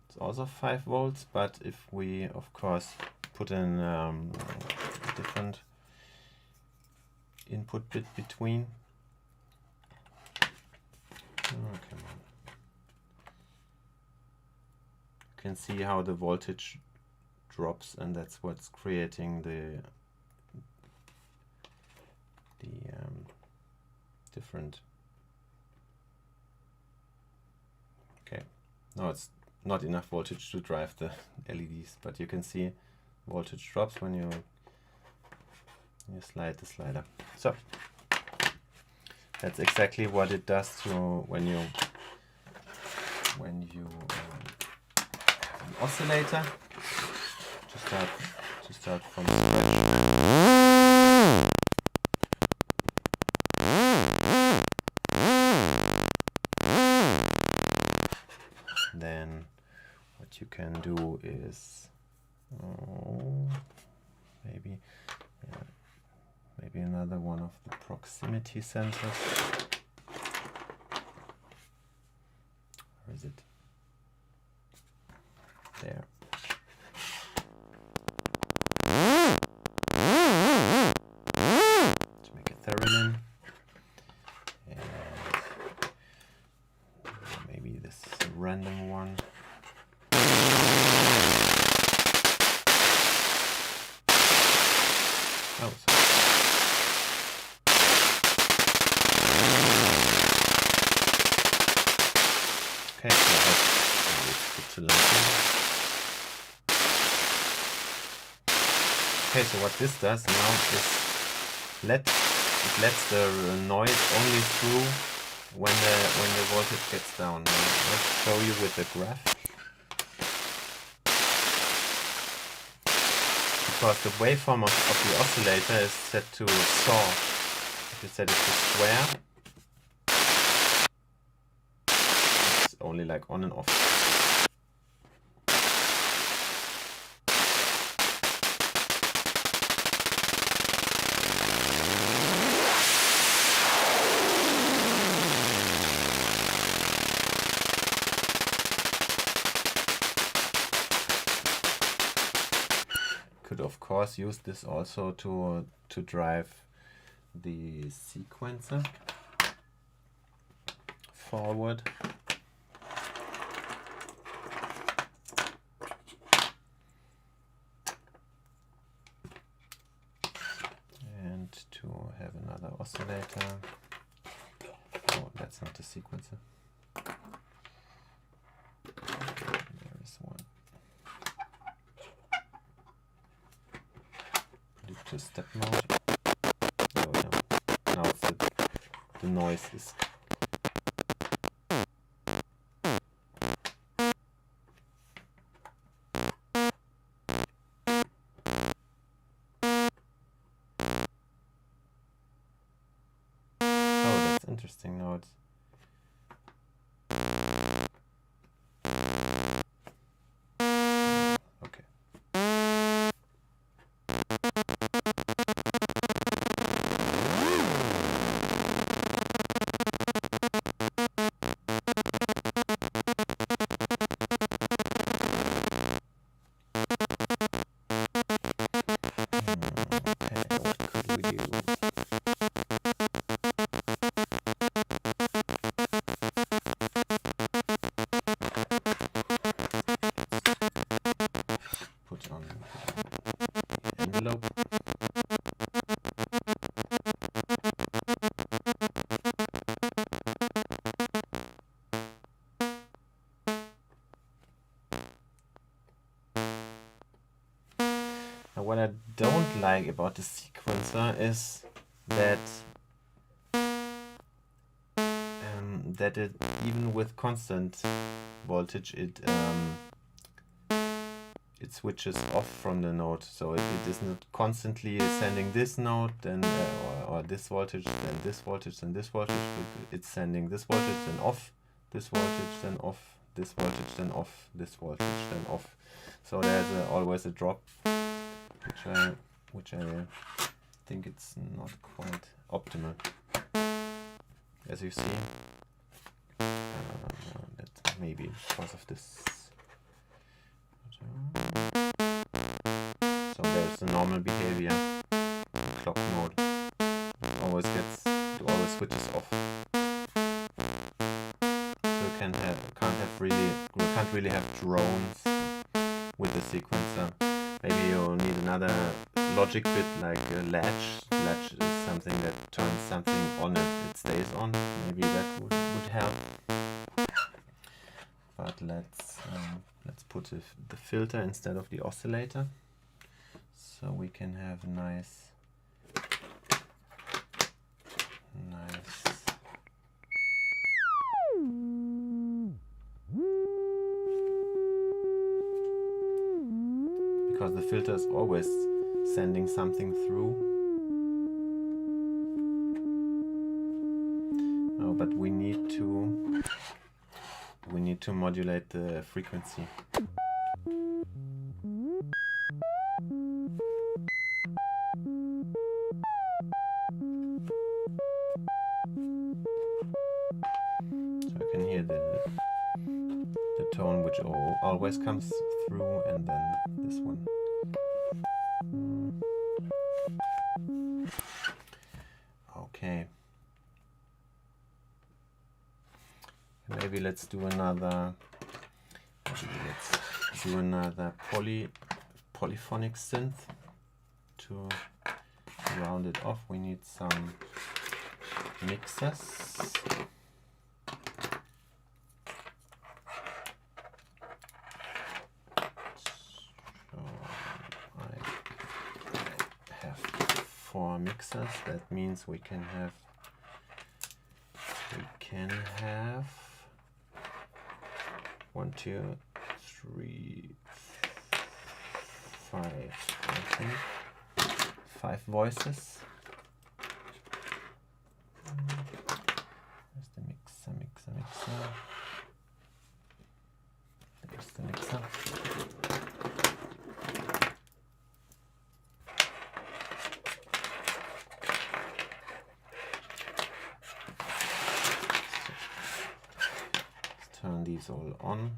It's also 5 volts, but if we of course put in a different input bit between. Come on. You can see how the voltage drops, and that's what's creating the different. Okay, now it's not enough voltage to drive the LEDs, but you can see voltage drops when you slide the slider. So that's exactly what it does to when you have an oscillator. To start from scratch. Then what you can do is maybe another one of the proximity sensors. Where is it? There. To make a theremin. And maybe this is a random one. Oh, sorry. Okay, so that's to lighting. Okay, so what this does now is it lets the noise only through when the voltage gets down. Let's show you with the graph. Because the waveform of the oscillator is set to saw. If you set it to square, it's only like on and off. Could of course use this also to drive the sequencer forward. And to have another oscillator. Oh, that's not the sequencer. There is one. To step mode. Oh yeah. Now it's the noise is. Oh, that's interesting. Now it's. Okay. Envelope. Now what I don't like about the sequencer is that that it, even with constant voltage, it switches off from the node, so it is not constantly sending this node, then or this voltage, then this voltage, then this voltage. It's sending this voltage, then off, this voltage, then off, this voltage, then off, this voltage, then off. So there's always a drop, which I think it's not quite optimal. As you see, that maybe because of this. So there's the normal behavior, the clock mode. It always switches off. So you can't really have drones with the sequencer. Maybe you'll need another logic bit like a latch. Latch is something that turns something on and it stays on. Maybe that would help. But let's put the filter instead of the oscillator, so we can have a nice because the filter is always sending something through. Oh, but we need to modulate the frequency. So I can hear the tone which always comes through, and then this one. Okay. Maybe let's do another. Let's do another polyphonic synth to round it off. We need some mixers. So I have 4 mixers. That means we can have 1, 2, 3, 5, I think. 5 voices. Where's the mixer? There's the mixer. Let's turn these all on.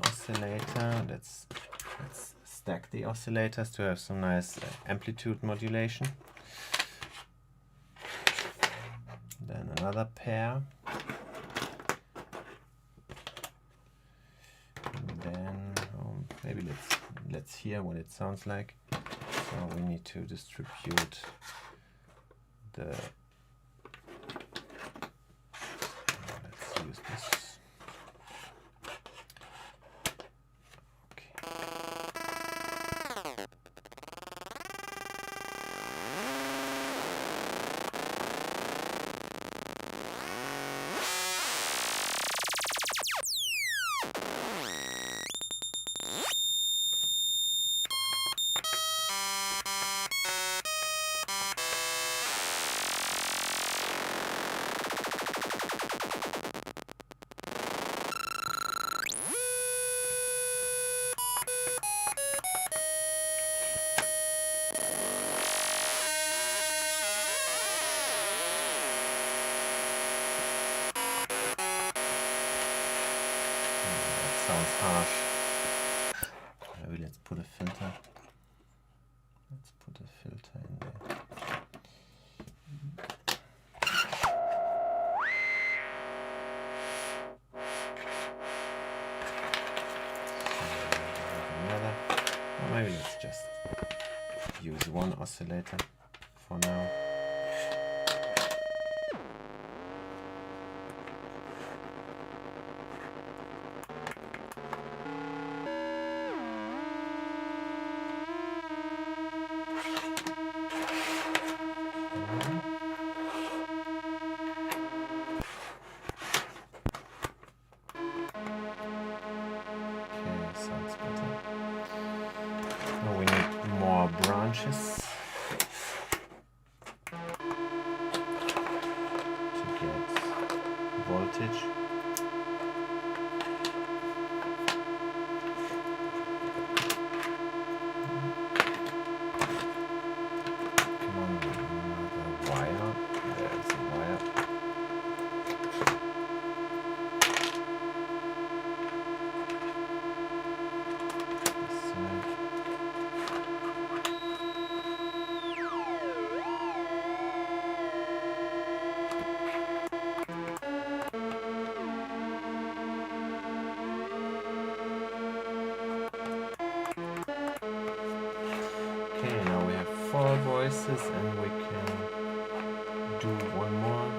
Oscillator. Let's stack the oscillators to have some nice amplitude modulation. Then another pair. And then maybe let's hear what it sounds like. So we need to distribute the. Let's use this. Sounds harsh. Maybe let's put a filter. Let's put a filter in there. Another. Or maybe let's just use 1 oscillator for now. Sounds better. Now we need more branches to get voltage. Come on, another wire. There's a wire. Okay, now we have 4 voices and we can do one more.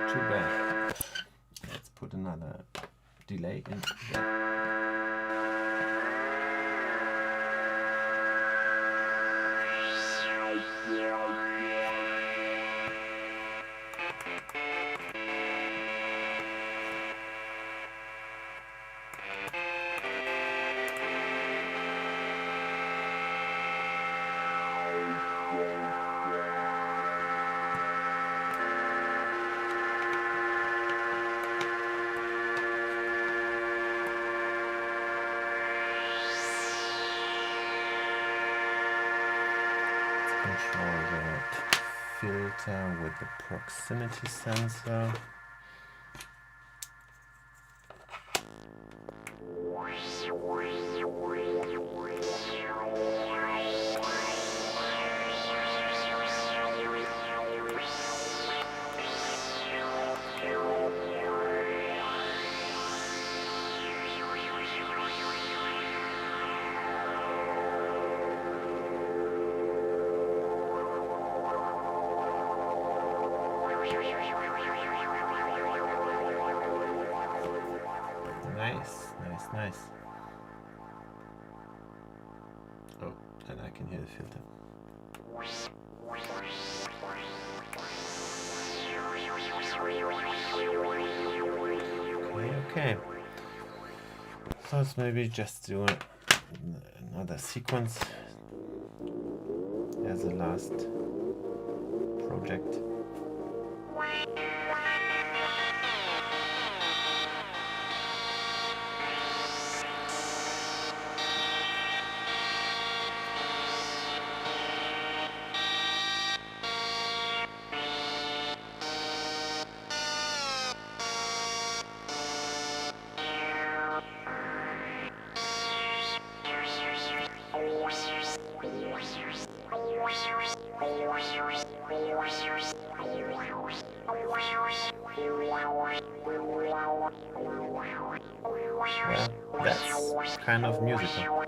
Too bad. Let's put another delay in there. Control the filter with the proximity sensor. Nice. Oh, and I can hear the filter. Okay. So let's maybe just do another sequence as a last project. Well, that's kind of musical.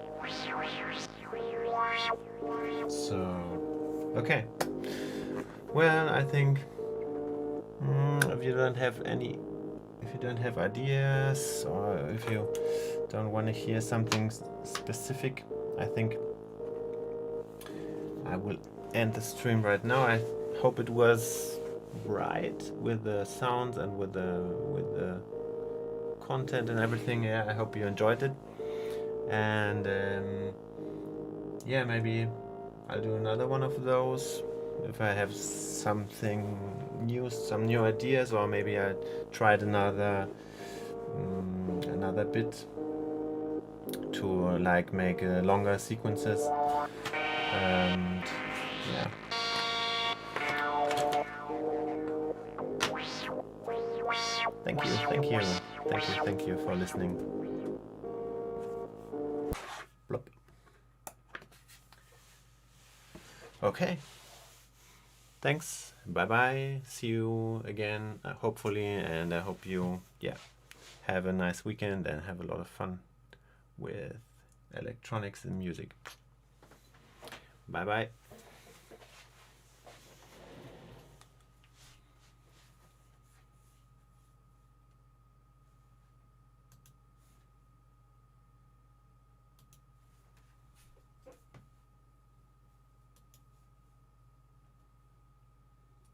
So, okay. Well, I think if you don't have ideas, or if you don't want to hear something specific, I think I will end the stream right now. I hope it was right with the sounds and with the content and everything. Yeah, I hope you enjoyed it. And yeah, maybe I'll do another one of those if I have something new, some new ideas, or maybe I tried another bit to like make longer sequences. And yeah. Thank you for listening. Blop. Okay. Thanks. Bye bye. See you again, hopefully, and I hope you have a nice weekend and have a lot of fun with electronics and music. Bye bye.